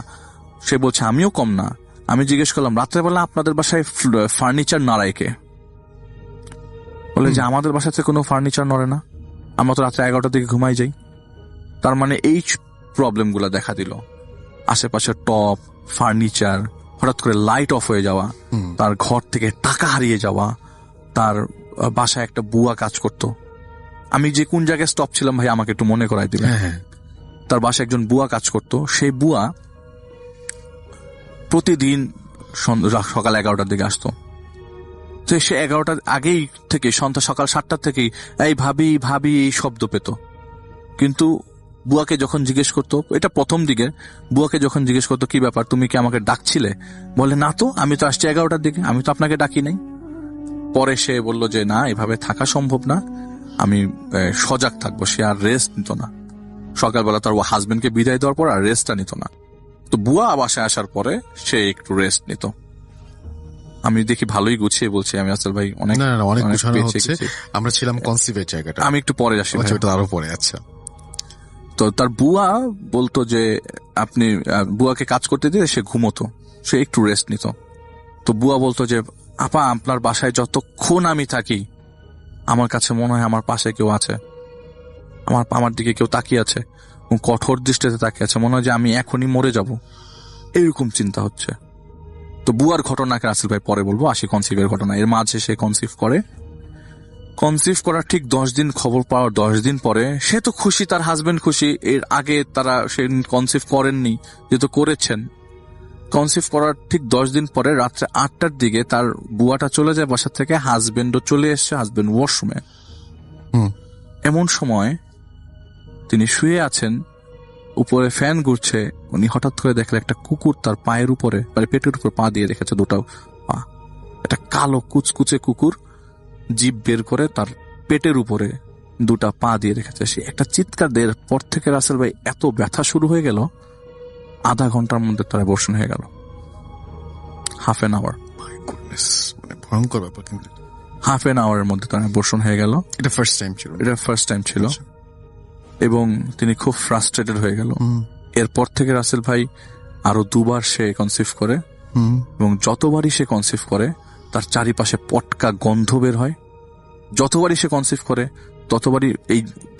সে বলছে আমিও কম না। আমি জিজ্ঞেস করলাম রাত্রেবেলা আপনাদের বাসায় ফার্নিচার নাড়ায় কে? বলে যে আমাদের বাসাতে কোনো ফার্নিচার নড়ে না, আমরা তো রাত্রে 11টার দিকে ঘুমাই যাই। তার মানে এই প্রবলেম গুলা দেখা দিল। আশেপাশে টপ, ফার্নিচার, হঠাৎ করে লাইট অফ হয়ে যাওয়া, তার ঘর থেকে টাকা হারিয়ে যাওয়া, তার বাসায় একটা বুয়া কাজ করতো। আমি যে কোন জায়গায় স্টপ ছিলাম ভাই আমাকে একটু মনে করাই দিবেন। তার বাসায় একজন বুয়া কাজ করতো। সেই বুয়া প্রতিদিন সকাল 11টার দিকে আসতো। তো সে 11টার আগেই থেকে সন্ধ্যা সকাল 7টার থেকেই এই ভাবি ভাবি এই শব্দ পেত। কিন্তু বুয়াকে যখন জিজ্ঞেস করতো, এটা প্রথম দিকে, বুয়াকে যখন জিজ্ঞেস করতো কি ব্যাপার, তুমি কি আমাকে ডাকছিলে? বলে না তো, আমি তো আসছি 11টার দিকে, আমি তো আপনাকে ডাকি নাই। পরে সে বলল যে না, এভাবে থাকা সম্ভব না, আমি সজাগ থাকবো। সে আর রেস্ট নিত না। সকালবেলা তার হাজবেন্ডকে বিদায় দেওয়ার পর আর রেস্টটা নিত না। তো বুয়া বাসায় আসার পরে সে একটু রেস্ট নিত। আমি দেখি ভালোই গুছিয়ে বলছি আমি, আসল ভাই অনেক গুছানো হচ্ছে। আমরা ছিলাম কনসিভের জায়গাটা, আমি একটু পরে আসি, আরো পরে। আচ্ছা, তো তার বুয়া বলতো যে আপনি বুয়াকে কাজ করতে দিয়ে সে ঘুমোতো, সে একটু রেস্ট নিত। তো বুয়া বলতো যে আপা আপনার বাসায় যতক্ষণ আমি থাকি আমার কাছে মনে হয় আমার পাশে কেউ আছে, আমার দিকে কেউ তাকিয়ে আছে, কঠোর দৃষ্টিতে তাকিয়ে আছে, মনে হয় যে আমি এখনই মরে যাব, এরকম চিন্তা হচ্ছে। তো বুয়ার ঘটনাকে আসল ভাই পরে বলবো, আসি কনসিভের ঘটনা। এর মাঝে সে কনসিভ করে। কনসিভ করার ঠিক 10 দিন, খবর পাওয়ার 10 দিন পরে সে তো খুশি, তার হাজবেন্ড খুশি। এর আগে তারা সে কনসিভ করেননি, যেহেতু করেছেন। কনসিভ করার ঠিক 10 দিন পরে রাত্রে 8টার দিকে তার বুয়াটা চলে যায় বাসা থেকে, হাজবেন্ডও চলে এসছে, হাজবেন্ড ওয়াশরুমে। এমন সময় তিনি শুয়ে আছেন, উপরে ফ্যান ঘুরছে, উনি হঠাৎ করে দেখলেন একটা কুকুর তার পায়ের উপরে, মানে পেটের উপর পা দিয়ে রেখেছে, দুটো পা। একটা কালো কুচকুচে কুকুর জিভ বের করে তার পেটের উপরে দুটা পা দিয়ে রেখেছে। সে একটা চিৎকার দেওয়ার পর থেকে রাসেল ভাই এত ব্যথা শুরু হয়ে গেল, আধা ঘন্টার মধ্যে তার অ্যাবর্শন হয়ে গেল। হাফ এন আওয়ার, ভয়ঙ্কর ব্যাপার। কিন্তু হাফ এন আওয়ারের মধ্যে তার অ্যাবর্শন হয়ে গেল। এটা ফার্স্ট টাইম ছিল। এবং তিনি খুব ফ্রাস্ট্রেটেড হয়ে গেল। এরপর থেকে রাসেল ভাই আরো 2বার সে কনসিভ করে, এবং যতবারই সে কনসিভ করে তার চারিপাশে পটকা গন্ধ বের হয়। যতবারই সে কনসিভ করে ততবারই,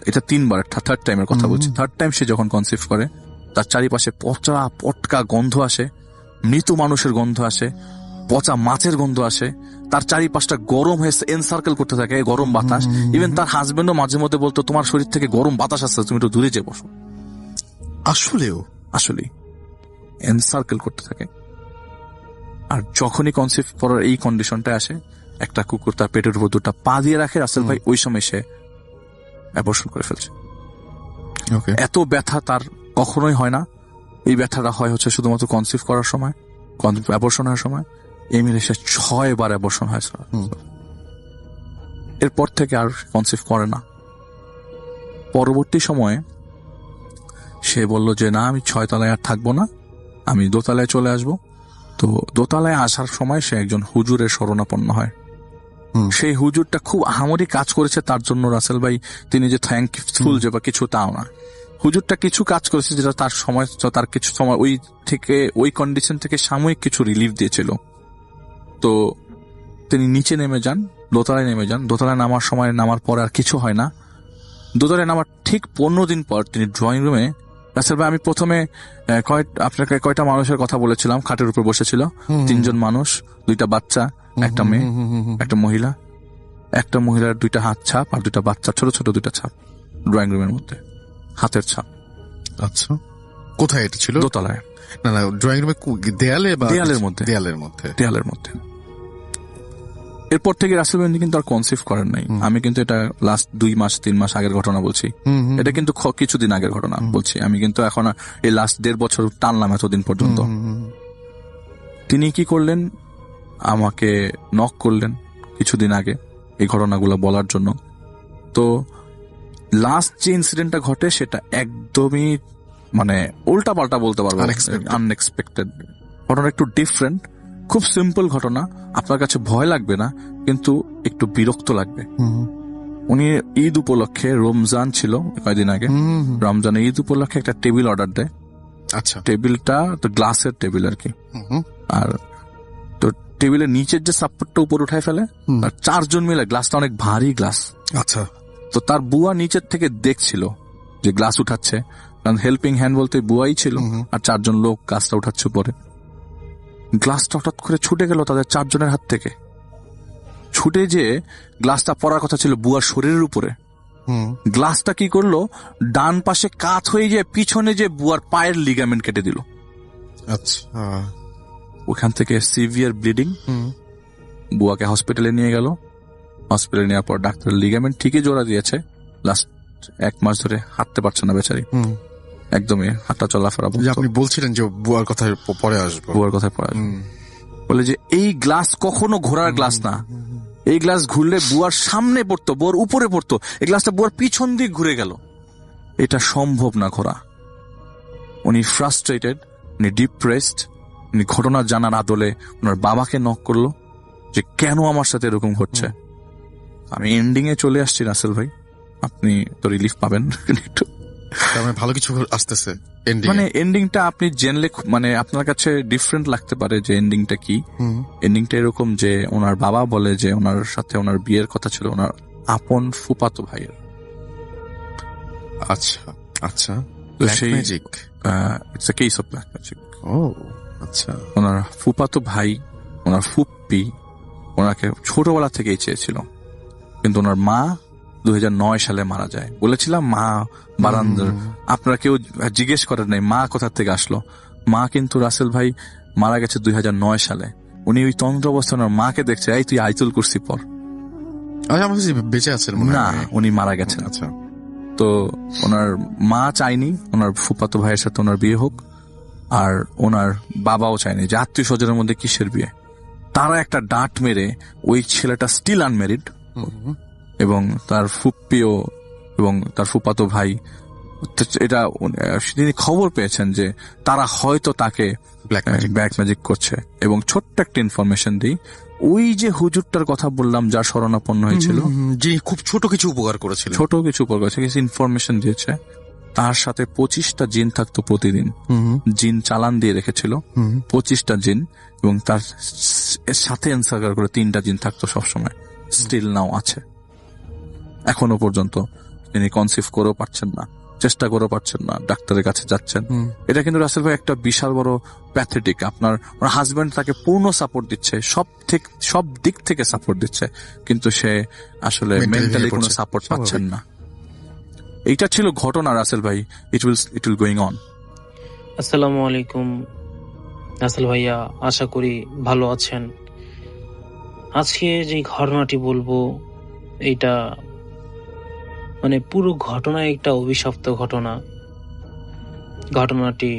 এটা 3বার, থার্ড টাইমের কথা বলছি, থার্ড টাইম সে যখন কনসিভ করে তার চারিপাশে পটকা গন্ধ আসে, মৃত মানুষের গন্ধ আসে, পচা মাছের গন্ধ আসে। তার চারিপাশটা গরম হয়ে এনসার্কেল করতে থাকে, গরম বাতাস। ইভেন তার হাজবেন্ডও মাঝে মধ্যে বলতো তোমার শরীর থেকে গরম বাতাস আসছে, তুমি একটু দূরে যেয়ে বসো। আসলেই এনসার্কেল করতে থাকে। আর যখনই কনসিভ করার এই কন্ডিশনটা আসে, একটা কুকুর তার পেটের উপর দুটা পা দিয়ে রাখে, রাসেল ভাই ওই সময় সে অ্যাবর্শন করে ফেলছে। এত ব্যথা তার কখনোই হয় না। এই ব্যথাটা হয় হচ্ছে শুধুমাত্র কনসিভ করার সময়, অ্যাবর্শনের সময়। এই মিলে সে 6বার অ্যাবর্শন হয়েছে। এরপর থেকে আর কনসিভ করে না। পরবর্তী সময়ে সে বলল যে না, আমি 6 তলায় আর থাকবো না, আমি দোতলায় চলে আসব। তো দোতলায় আসার সময় সে একজন হুজুরের শরণাপন্ন হয়। সেই হুজুরটা খুব আহামরি কাজ করেছে তার জন্য রাসেল ভাই, তিনি যে থ্যাঙ্কফুল যে বা কিছু তাও না। হুজুরটা কিছু কাজ করেছে যেটা তার কিছু সময় ওই কন্ডিশন থেকে সাময়িক কিছু রিলিফ দিয়েছিল। তো তিনি নিচে নেমে যান, দোতলায় নেমে যান। দোতলায় নামার সময়, নামার পর আর কিছু হয় না। দোতলায় নামার ঠিক 15 দিন পর তিনি ড্রয়িং রুমে, রাসেল ভাই আমি প্রথমে আপনাকে কয়টা মানুষের কথা বলেছিলাম, খাটের উপর বসেছিল 3 জন মানুষ, 2টা বাচ্চা, একটা মেয়ে, একটা মহিলা। একটা মহিলার 2টা হাত ছাপ আর 2টা বাচ্চা, ছোট ছোট 2টা ছাপ ড্রয়িং রুমের মধ্যে, হাতের ছাপ। আচ্ছা। কোথায় এটা ছিল? দোতলায়। না না, ড্রয়িং রুমে দেয়ালে বা দেয়ালের মধ্যে। দেয়ালের মধ্যে। এরপর থেকে রাসেল ভাই কিন্তু আর কনসিভ করেন নাই। আমি কিন্তু এটা লাস্ট 2 মাস 3 মাস আগের ঘটনা বলছি। এটা কিন্তু কিছুদিন আগের ঘটনা বলছি। আমি কিন্তু এখন এই লাস্ট 1.5 বছর টানলাম এতদিন পর্যন্ত। তিনি কি করলেন, আমাকে নক করলেন কিছুদিন আগে এই ঘটনাগুলো বলার জন্য। তো লাস্ট যে ইনসিডেন্টটা ঘটে সেটা একদমই মানে উল্টা পাল্টা বলতে পারবো, আনএক্সপেক্টেড ঘটনা, একটু ডিফারেন্ট, খুব সিম্পল ঘটনা। আপনার কাছে ভয় লাগবে না, কিন্তু একটু বিরক্ত লাগবে। উনি ঈদ উপলক্ষে, রমজান ছিল কয়েকদিন আগে, রমজানে ঈদ উপলক্ষে একটা টেবিল অর্ডার দেয়। আচ্ছা, টেবিলটা তো গ্লাসের টেবিল আর কি। আর তো টেবিলের নিচের যে সাপোর্টটা উপর উঠায় ফেলে, আর 4 জন মিলে, গ্লাসটা অনেক ভারী গ্লাস। আচ্ছা, তো তার বুয়া নিচের থেকে দেখছিল যে গ্লাস উঠাচ্ছে, কারণ হেল্পিং হ্যান্ড বলতে বুয়াই ছিল, আর 4 জন লোক গ্লাসটা উঠাচ্ছে উপরে। গ্লাসটা হঠাৎ করে ছুটে গেল তাদের 4 জনের হাত থেকে। ছুটে যে গ্লাসটা পড়ার কথা ছিল বুয়ার শরীরের উপরে, গ্লাসটা কি করলো, ডান পাশে কাত হয়ে যে পিছনে যে বুয়ার পায়ের লিগামেন্ট কেটে দিল। আচ্ছা, ওখান থেকে সিভিয়ার ব্লিডিং। বুয়াকে হসপিটালে নিয়ে গেল। হসপিটালে নেওয়ার পর ডাক্তার লিগামেন্ট ঠিকই জোড়া দিয়েছে, লাস্ট 1 মাস ধরে হাঁটতে পারছে না বেচারি, একদমই হাঁটা চলাফেরা। আপনি বলছিলেন যে বুয়ার কথায় পরে আসবো, বুয়ার কথায় পরে আসবো। বলে যে এই গ্লাস কখনো ঘোরার গ্লাস না, এই গ্লাস ঘুরলে বুয়ার সামনে পড়তো, বুয়ার উপরে পড়তো, এই গ্লাসটা বুয়ার পিছন দিক ঘুরে গেল, এটা সম্ভব না ঘোরা। উনি ফ্রাস্ট্রেটেড, উনি ডিপ্রেসড। উনি ঘটনা জানার আদলে ওনার বাবাকে নক করলো যে কেন আমার সাথে এরকম ঘটছে। আমি এন্ডিং এ চলে আসছি রাসেল ভাই, আপনি তো রিলিফ পাবেন একটু। ভালো কিছু আসতেছে। মানে এন্ডিংটা আপনি জেনলে মানে আপনার কাছে ডিফারেন্ট লাগতে পারে যে এন্ডিংটা কি। এন্ডিংটা এরকম যে ওনার বাবা বলে যে ওনার সাথে ওনার বিয়ের কথা ছিল ওনার আপন ফুফাতো ভাইয়ের। আচ্ছা আচ্ছা, magic, it's a case of black magic. ও আচ্ছা। ওনার ফুফাতো ভাই, ওনার ফুপ্পি ওনাকে ছোটবেলা থেকেই চেয়েছিল, কিন্তু ওনার মা 2009 সালে মারা যায়। বলেছিলাম মা বারান্দার, আপনারা কেউ জিজ্ঞেস করেন নাই মা কোথা থেকে আসলো। মা কিন্তু রাসেল ভাই মারা গেছে 2009 সালে। উনি ওই তন্ত্র অবস্থায় ওনার মাকে দেখছে, এই তুই আইতুল কুরসি পর। বেঁচে আছেন না, উনি মারা গেছেন। আচ্ছা। তো ওনার মা চাইনি ওনার ফুফাতো ভাইয়ের সাথে ওনার বিয়ে হোক, আর ওনার বাবাও চায়নি, যে আত্মীয় স্বজনের মধ্যে কিসের বিয়ে। তারা একটা ডাঁট মেরে ওই ছেলেটা স্টিল আনম্যারিড, এবং তার ফুপ্পিও এবং তার ফুফাতো ভাই, এটা তিনি খবর পেয়েছেন যে তারা হয়তো তাকে ব্ল্যাক ম্যাজিক করছে। এবং ছোট্ট একটা ইনফরমেশন দিই, ওই যে হুজুরটার কথা বললাম যার শরণাপন্ন হয়েছিল, যিনি খুব ছোট কিছু উপকার করেছিল, কিছু ইনফরমেশন দিয়েছে, তার সাথে 25টা জিন থাকতো প্রতিদিন। জিন চালান দিয়ে রেখেছিল 25টা জিন, এবং তার সাথে এনসার্কার করে 3টা জিন থাকতো সবসময়। স্টিল নাও আছে এখনো পর্যন্ত। তিনি কনসিভ করেও পারছেন না, চেষ্টা করেও পারছেন না, ডাক্তারের কাছে যাচ্ছেন। এটা কিন্তু রাসেল ভাই একটা বিশাল বড় প্যাথেটিক। আপনার হাজবেন্ড তাকে পূর্ণ সাপোর্ট দিচ্ছে, সব দিক থেকে সাপোর্ট দিচ্ছে, কিন্তু সে আসলে মেন্টালি কোনো সাপোর্ট পাচ্ছেন না। এইটা ছিল ঘটনা রাসেল ভাই। It will going on. আসসালামু আলাইকুম রাসেল ভাইয়া, আশা করি ভালো আছেন। আজকে যে ঘটনাটি বলবো, এইটা মানে পুরো ঘটনা একটা অভিশপ্ত ঘটনা। ঘটনাটি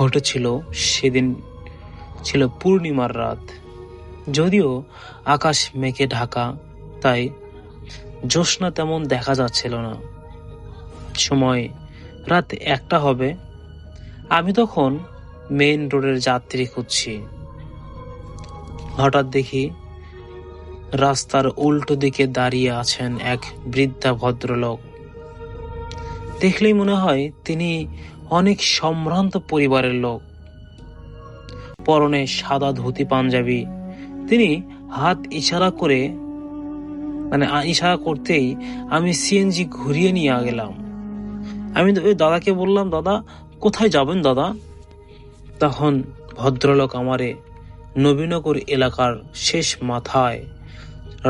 ঘটেছিল সেদিন ছিল পূর্ণিমার রাত। যদিও আকাশ মেঘে ঢাকা, তাই জ্যোৎস্না তেমন দেখা যাচ্ছিল না। সময় রাত 1টা হবে। আমি তখন মেইন রোডের যাত্রী খুঁজছি। হঠাৎ দেখি রাস্তার উল্টো দিকে দাঁড়িয়ে আছেন এক বৃদ্ধা ভদ্রলোক। দেখলেই মনে হয় তিনি অনেক সম্ভ্রান্ত পরিবারের লোক। পরনে সাদা ধুতি পাঞ্জাবি। তিনি হাত ইশারা করতেই আমি সিএনজি ঘুরিয়ে নিয়ে গেলাম। আমি ওই দাদাকে বললাম, দাদা কোথায় যাবেন দাদা? তখন ভদ্রলোক আমারে নবীনগর এলাকার শেষ মাথায়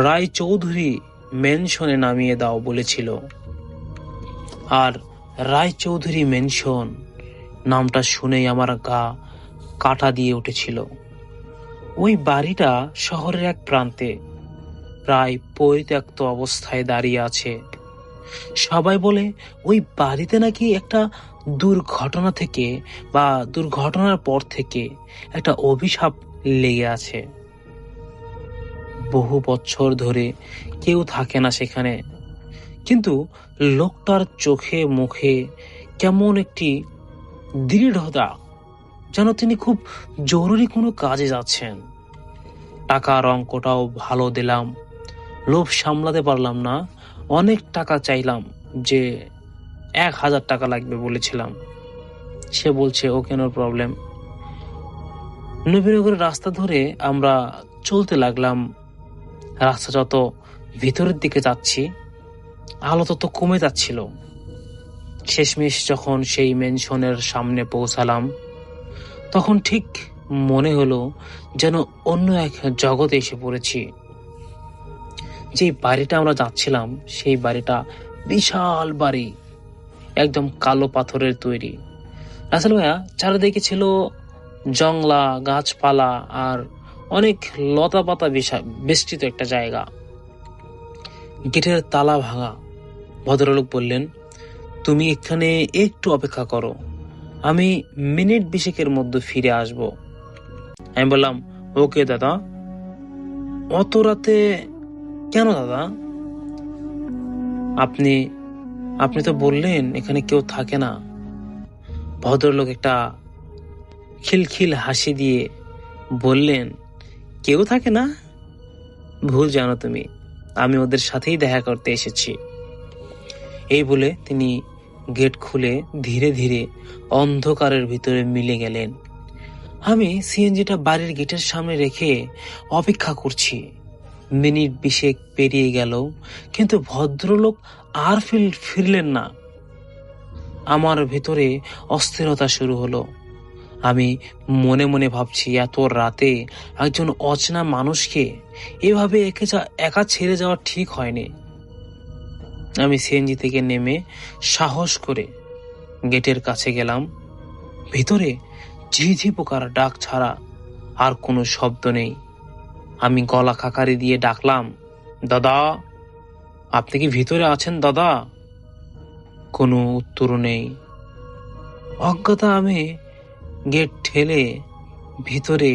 রায় চৌধুরী মেনশনে নামিয়ে দাও বলেছিল। আর রায়চৌধুরী ম্যানশন। নামটা শুনেই আমার গা কাটা দিয়ে উঠেছিল। ওই বাড়িটা শহরের এক প্রান্তে প্রায় পরিত্যক্ত অবস্থায় দাঁড়িয়ে আছে। সবাই বলে ওই বাড়িতে নাকি একটা দুর্ঘটনা থেকে বা দুর্ঘটনার পর থেকে একটা অভিশাপ লেগে আছে। বহু বছর ধরে কেউ থাকে না সেখানে, কিন্তু লোকটার চোখে মুখে কেমন একটি দৃঢ়তা, যেন তিনি খুব জরুরি কোনো কাজে যাচ্ছেন। টাকার অঙ্কটাও ভালো দিলাম, লোভ সামলাতে পারলাম না, অনেক টাকা চাইলাম, যে 1000 টাকা লাগবে বলেছিলাম। সে বলছে ওকে, নো প্রবলেম। নবীনগরের রাস্তা ধরে আমরা চলতে লাগলাম। রাস্তা যত ভিতরের দিকে যাচ্ছি আলো তত কমে যাচ্ছিল। শেষমেশ যখন সেই ম্যানশনের সামনে পৌঁছালাম, তখন ঠিক মনে হলো যেন অন্য এক জগতে এসে পড়েছি। যে বাড়িটা আমরা যাচ্ছিলাম সেই বাড়িটা বিশাল বাড়ি, একদম কালো পাথরের তৈরি। রাসেল ভাইয়া, চারিদিকে ছিল জংলা, গাছপালা আর অনেক লতা পাতা বেষ্টিত একটা জায়গা। গেটের তালা ভাঙা। ভদ্রলোক বললেন, তুমি এখানে একটু অপেক্ষা করো, আমি মিনিট 20 মধ্যে ফিরে আসব। আমি বললাম, ওকে দাদা। অত রাতে কেন দাদা? আপনি তো বললেন এখানে কেউ থাকে না। ভদ্রলোক একটা খিলখিল হাসি দিয়ে বললেন, কেউ থাকে না? ভুল জানো তুমি, আমি ওদের সাথেই দেখা করতে এসেছি। এই বলে তিনি গেট খুলে ধীরে ধীরে অন্ধকারের ভিতরে মিলে গেলেন। আমি সিএনজিটা বাড়ির গেটের সামনে রেখে অপেক্ষা করছি। মিনিট 20 পেরিয়ে গেল, কিন্তু ভদ্রলোক আর ফিরলেন না। আমার ভিতরে অস্থিরতা শুরু হলো। আমি মনে মনে ভাবছি, এত রাতে একজন অচেনা মানুষকে এভাবে একা ছেড়ে যাওয়া ঠিক হয়নি। আমি সিএনজি থেকে নেমে সাহস করে গেটের কাছে গেলাম। ভিতরে ঝিঝি পোকার ডাক ছাড়া আর কোনো শব্দ নেই। আমি গলা খাকারি দিয়ে ডাকলাম, দাদা, আপনি কি ভিতরে আছেন দাদা? কোনো উত্তর নেই। অজ্ঞাতা আমি গেট ঠেলে ভিতরে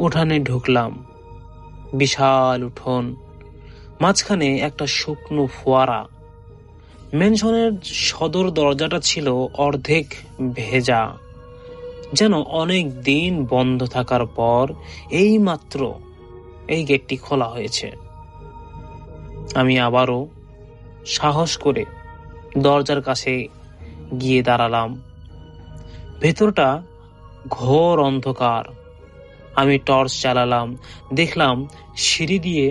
উঠানে ঢুকলাম। বিশাল উঠোন, মাঝখানে একটা শুকনো ফোয়ারা। ম্যানশনের সদর দরজাটা ছিল অর্ধেক ভেজা, যেন অনেক দিন বন্ধ থাকার পর এই মাত্র এই গেটটি খোলা হয়েছে। আমি আবারও সাহস করে দরজার কাছে গিয়ে দাঁড়ালাম। ভেতরটা ঘোর অন্ধকার। আমি টর্চ চালালাম, দেখলাম সিঁড়ি দিয়ে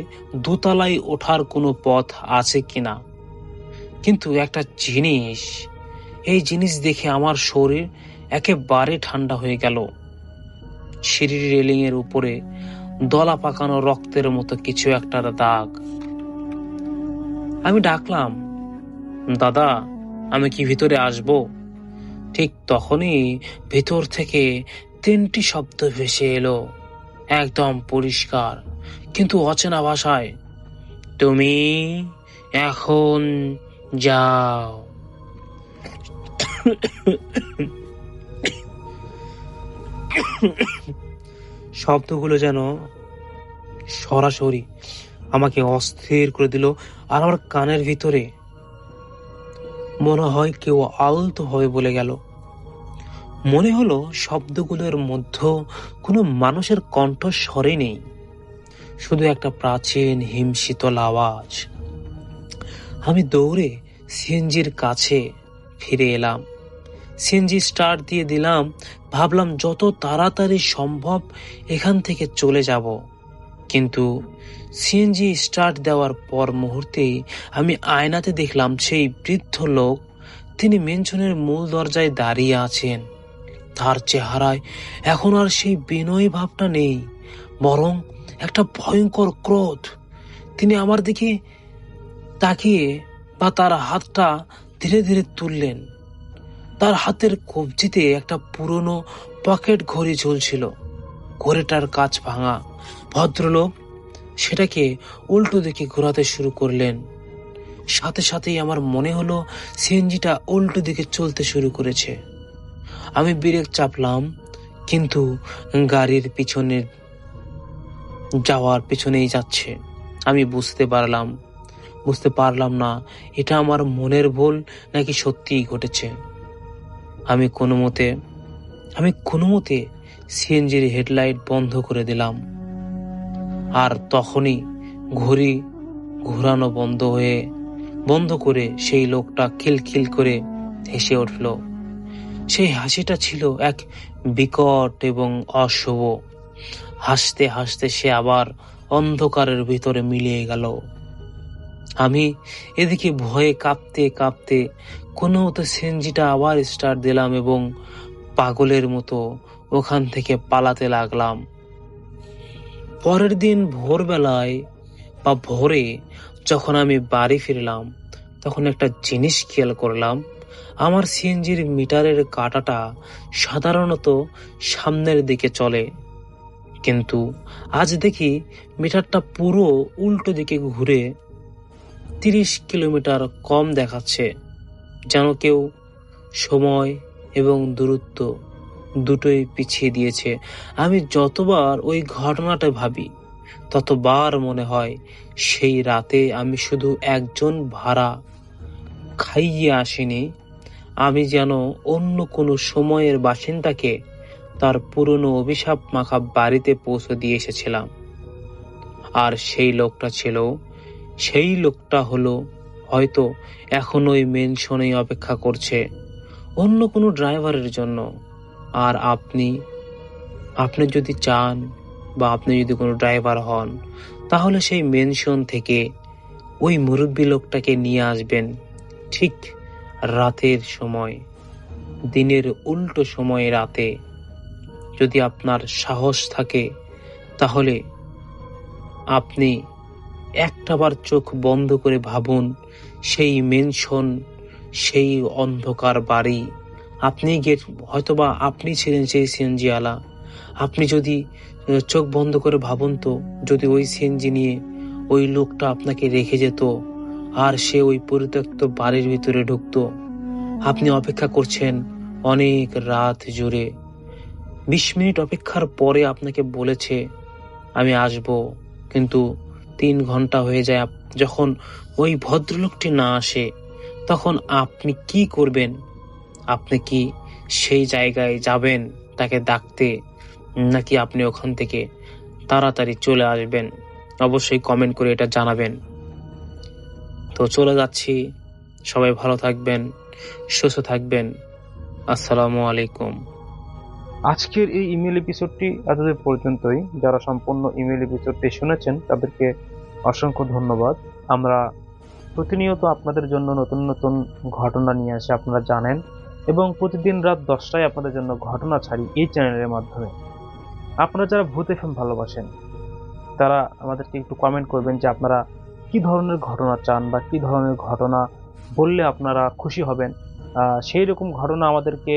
দোতলায় ওঠার কোনো পথ আছে কিনা। কিন্তু একটা জিনিস, এই জিনিস দেখে আমার শরীর একেবারে ঠান্ডা হয়ে গেল। সিঁড়ির রেলিং এর উপরে দলা পাকানো রক্তের মতো কিছু একটার দাগ। আমি ডাকলাম, দাদা, আমি কি ভিতরে আসবো? ঠিক তখনই ভেতর থেকে 3টি শব্দ ভেসে এলো, একদম পরিষ্কার কিন্তু অচেনা ভাষায়। তুমি এখন যাও। শব্দগুলো যেন সরাসরি আমাকে অস্থির করে দিল। আর আমার কানের ভিতরে মনে হয় কেউ আলতো হয়ে বলে গেল। মনে হলো শব্দগুলোর মধ্যে কোনো মানুষের কণ্ঠস্বরই নেই, শুধু একটা প্রাচীন হিমশীতল আওয়াজ। আমি দৌড়ে সিএনজির কাছে ফিরে এলাম। সিএনজি স্টার্ট দিয়ে দিলাম। ভাবলাম যত তাড়াতাড়ি সম্ভব এখান থেকে চলে যাব। কিন্তু সিএনজি স্টার্ট দেওয়ার পর মুহূর্তেই আমি আয়নাতে দেখলাম সেই বৃদ্ধ লোক, তিনি ম্যানশনের মূল দরজায় দাঁড়িয়ে আছেন। তার চেহারায় এখন আর সেই বিনয়ী ভাবটা নেই, বরং একটা ভয়ঙ্কর ক্রোধ। তিনি আমার দিকে তাকিয়ে বা তার হাতটা ধীরে ধীরে তুললেন। তার হাতের কবজিতে একটা পুরনো পকেট ঘড়ি ঝুলছিল। ঘড়িটার কাঁচ ভাঙা। ভদ্রলোক সেটাকে উল্টো দিকে ঘোরাতে শুরু করলেন। সাথে সাথেই আমার মনে হলো সিএনজিটা উল্টো দিকে চলতে শুরু করেছে। আমি ব্রেক চাপলাম, কিন্তু গাড়ির পিছনেই যাচ্ছে। আমি বুঝতে পারলাম না এটা আমার মনের ভুল নাকি সত্যিই ঘটেছে। আমি কোনো মতে সিএনজির হেডলাইট বন্ধ করে দিলাম। আর তখনই ঘড়ি ঘোরানো বন্ধ করে সেই লোকটা খিলখিল করে হেসে উঠল। সেই হাসিটা ছিল এক বিকট এবং অশুভ। হাসতে হাসতে সে আবার অন্ধকারের ভিতরে মিলিয়ে গেল। আমি এদিকে ভয়ে কাঁপতে কাঁপতে কোনো মতো সিএনজিটা আবার স্টার্ট দিলাম এবং পাগলের মতো ওখান থেকে পালাতে লাগলাম। পরের দিন ভোরে যখন আমি বাড়ি ফিরলাম, তখন একটা জিনিস খেয়াল করলাম। আমার সিএনজির মিটারের কাঁটাটা সাধারণত সামনের দিকে চলে, কিন্তু আজ দেখি মিটারটা পুরো উল্টো দিকে ঘুরে 30 কিলোমিটার কম দেখাচ্ছে। যেন কেউ সময় এবং দূরত্ব দুটোই পিছিয়ে দিয়েছে। আমি যতবার ওই ঘটনাটা ভাবি, ততবার মনে হয় সেই রাতে আমি শুধু একজন ভাড়া খাইয়ে আসিনি, আমি যেন অন্য কোনো সময়ের বাসিন্দাকে তার পুরনো অভিশাপ মাখা বাড়িতে পৌঁছে দিয়ে এসেছিলাম। আর সেই লোকটা হলো হয়তো এখন ওই মেনশনেই অপেক্ষা করছে অন্য কোনো ড্রাইভারের জন্য। আর আপনি যদি চান বা আপনি যদি কোনো ড্রাইভার হন, তাহলে সেই মেনশন থেকে ওই মুরব্বী লোকটাকে নিয়ে আসবেন ঠিক রাতের সময়, দিনের উল্টো সময়ে রাতে। যদি আপনার সাহস থাকে, তাহলে আপনি একটাবার চোখ বন্ধ করে ভাবুন, সেই মেনশন, সেই অন্ধকার বাড়ি, হয়তোবা আপনি ছিলেন সেই সিএনজি আলা। আপনি যদি চোখ বন্ধ করে ভাবুন তো, যদি ওই সিএনজি নিয়ে ওই লোকটা আপনাকে রেখে যেত আর সে ওই পরিত্যক্ত বাড়ির ভিতরে ঢুকতো। আপনি অপেক্ষা করছেন অনেক রাত জুড়ে। 20 মিনিট অপেক্ষার পরে আপনাকে বলেছে আমি আসবো, কিন্তু 3 ঘন্টা হয়ে যায়। যখন ওই ভদ্রলোকটি না আসে, তখন আপনি কি করবেন? আপনি কি সেই জায়গায় যাবেন তাকে ডাকতে, নাকি আপনি ওখান থেকে তাড়াতাড়ি চলে আসবেন? অবশ্যই কমেন্ট করে এটা জানাবেন। তো চলে যাচ্ছি। সবাই ভালো থাকবেন, সুস্থ থাকবেন। আসসালামু আলাইকুম। আজকের এই ইমেল এপিসোডটি এতদূর পর্যন্তই। যারা সম্পূর্ণ ইমেল এপিসোডটি শুনেছেন তাদেরকে অসংখ্য ধন্যবাদ। আমরা প্রতিনিয়ত আপনাদের জন্য নতুন নতুন ঘটনা নিয়ে আসি, আপনারা জানেন, এবং প্রতিদিন রাত 10টায় আপনাদের জন্য ঘটনা ছাড়ি এই চ্যানেলের মাধ্যমে। আপনারা যারা ভূত এফএম ভালোবাসেন, তারা আমাদেরকে একটু কমেন্ট করবেন যে আপনারা কি ধরনের ঘটনা চান বা কি ধরনের ঘটনা বললে আপনারা খুশি হবেন। সেই রকম ঘটনা আমাদেরকে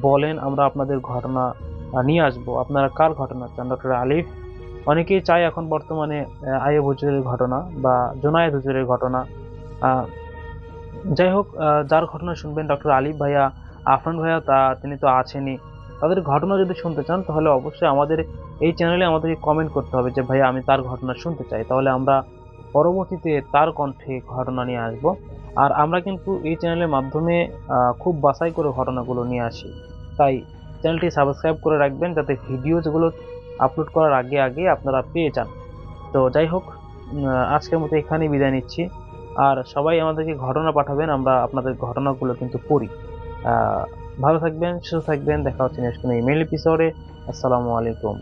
বলেন, আমরা আপনাদের ঘটনা নিয়ে আসবো। আপনারা কার ঘটনা চান? ডক্টর আলিফ, অনেকেই চায় এখন বর্তমানে আইয়ুব হুজুরের ঘটনা বা জোনায়েদ হুজুরের ঘটনা। যাই হোক, যার ঘটনা শুনবেন, ডক্টর আলিফ ভাইয়া, আফরান ভাইয়া, তিনি তো আছেনই। তাদের ঘটনা যদি শুনতে চান, তাহলে অবশ্যই আমাদের এই চ্যানেলে আমাদেরকে কমেন্ট করতে হবে যে ভাইয়া আমি তার ঘটনা শুনতে চাই। তাহলে আমরা পরবর্তীতে তার কণ্ঠে ঘটনা নিয়ে আসব। আর আমরা কিন্তু এই চ্যানেলের মাধ্যমে খুব বাছাই করে ঘটনাগুলো নিয়ে আসি, তাই চ্যানেলটি সাবস্ক্রাইব করে রাখবেন যাতে ভিডিও যেগুলো আপলোড করার আগে আগে আপনারা পেয়ে যান। তো যাই হোক, আজকের মতো এখানেই বিদায় নিচ্ছি। আর সবাই আমাদেরকে ঘটনা পাঠাবেন, আমরা আপনাদের ঘটনাগুলো কিন্তু পড়ি। ভালো থাকবেন, সুস্থ থাকবেন। দেখা হচ্ছে নেক্সট কোনো ইমেল এপিসোডে। আসসালামু আলাইকুম।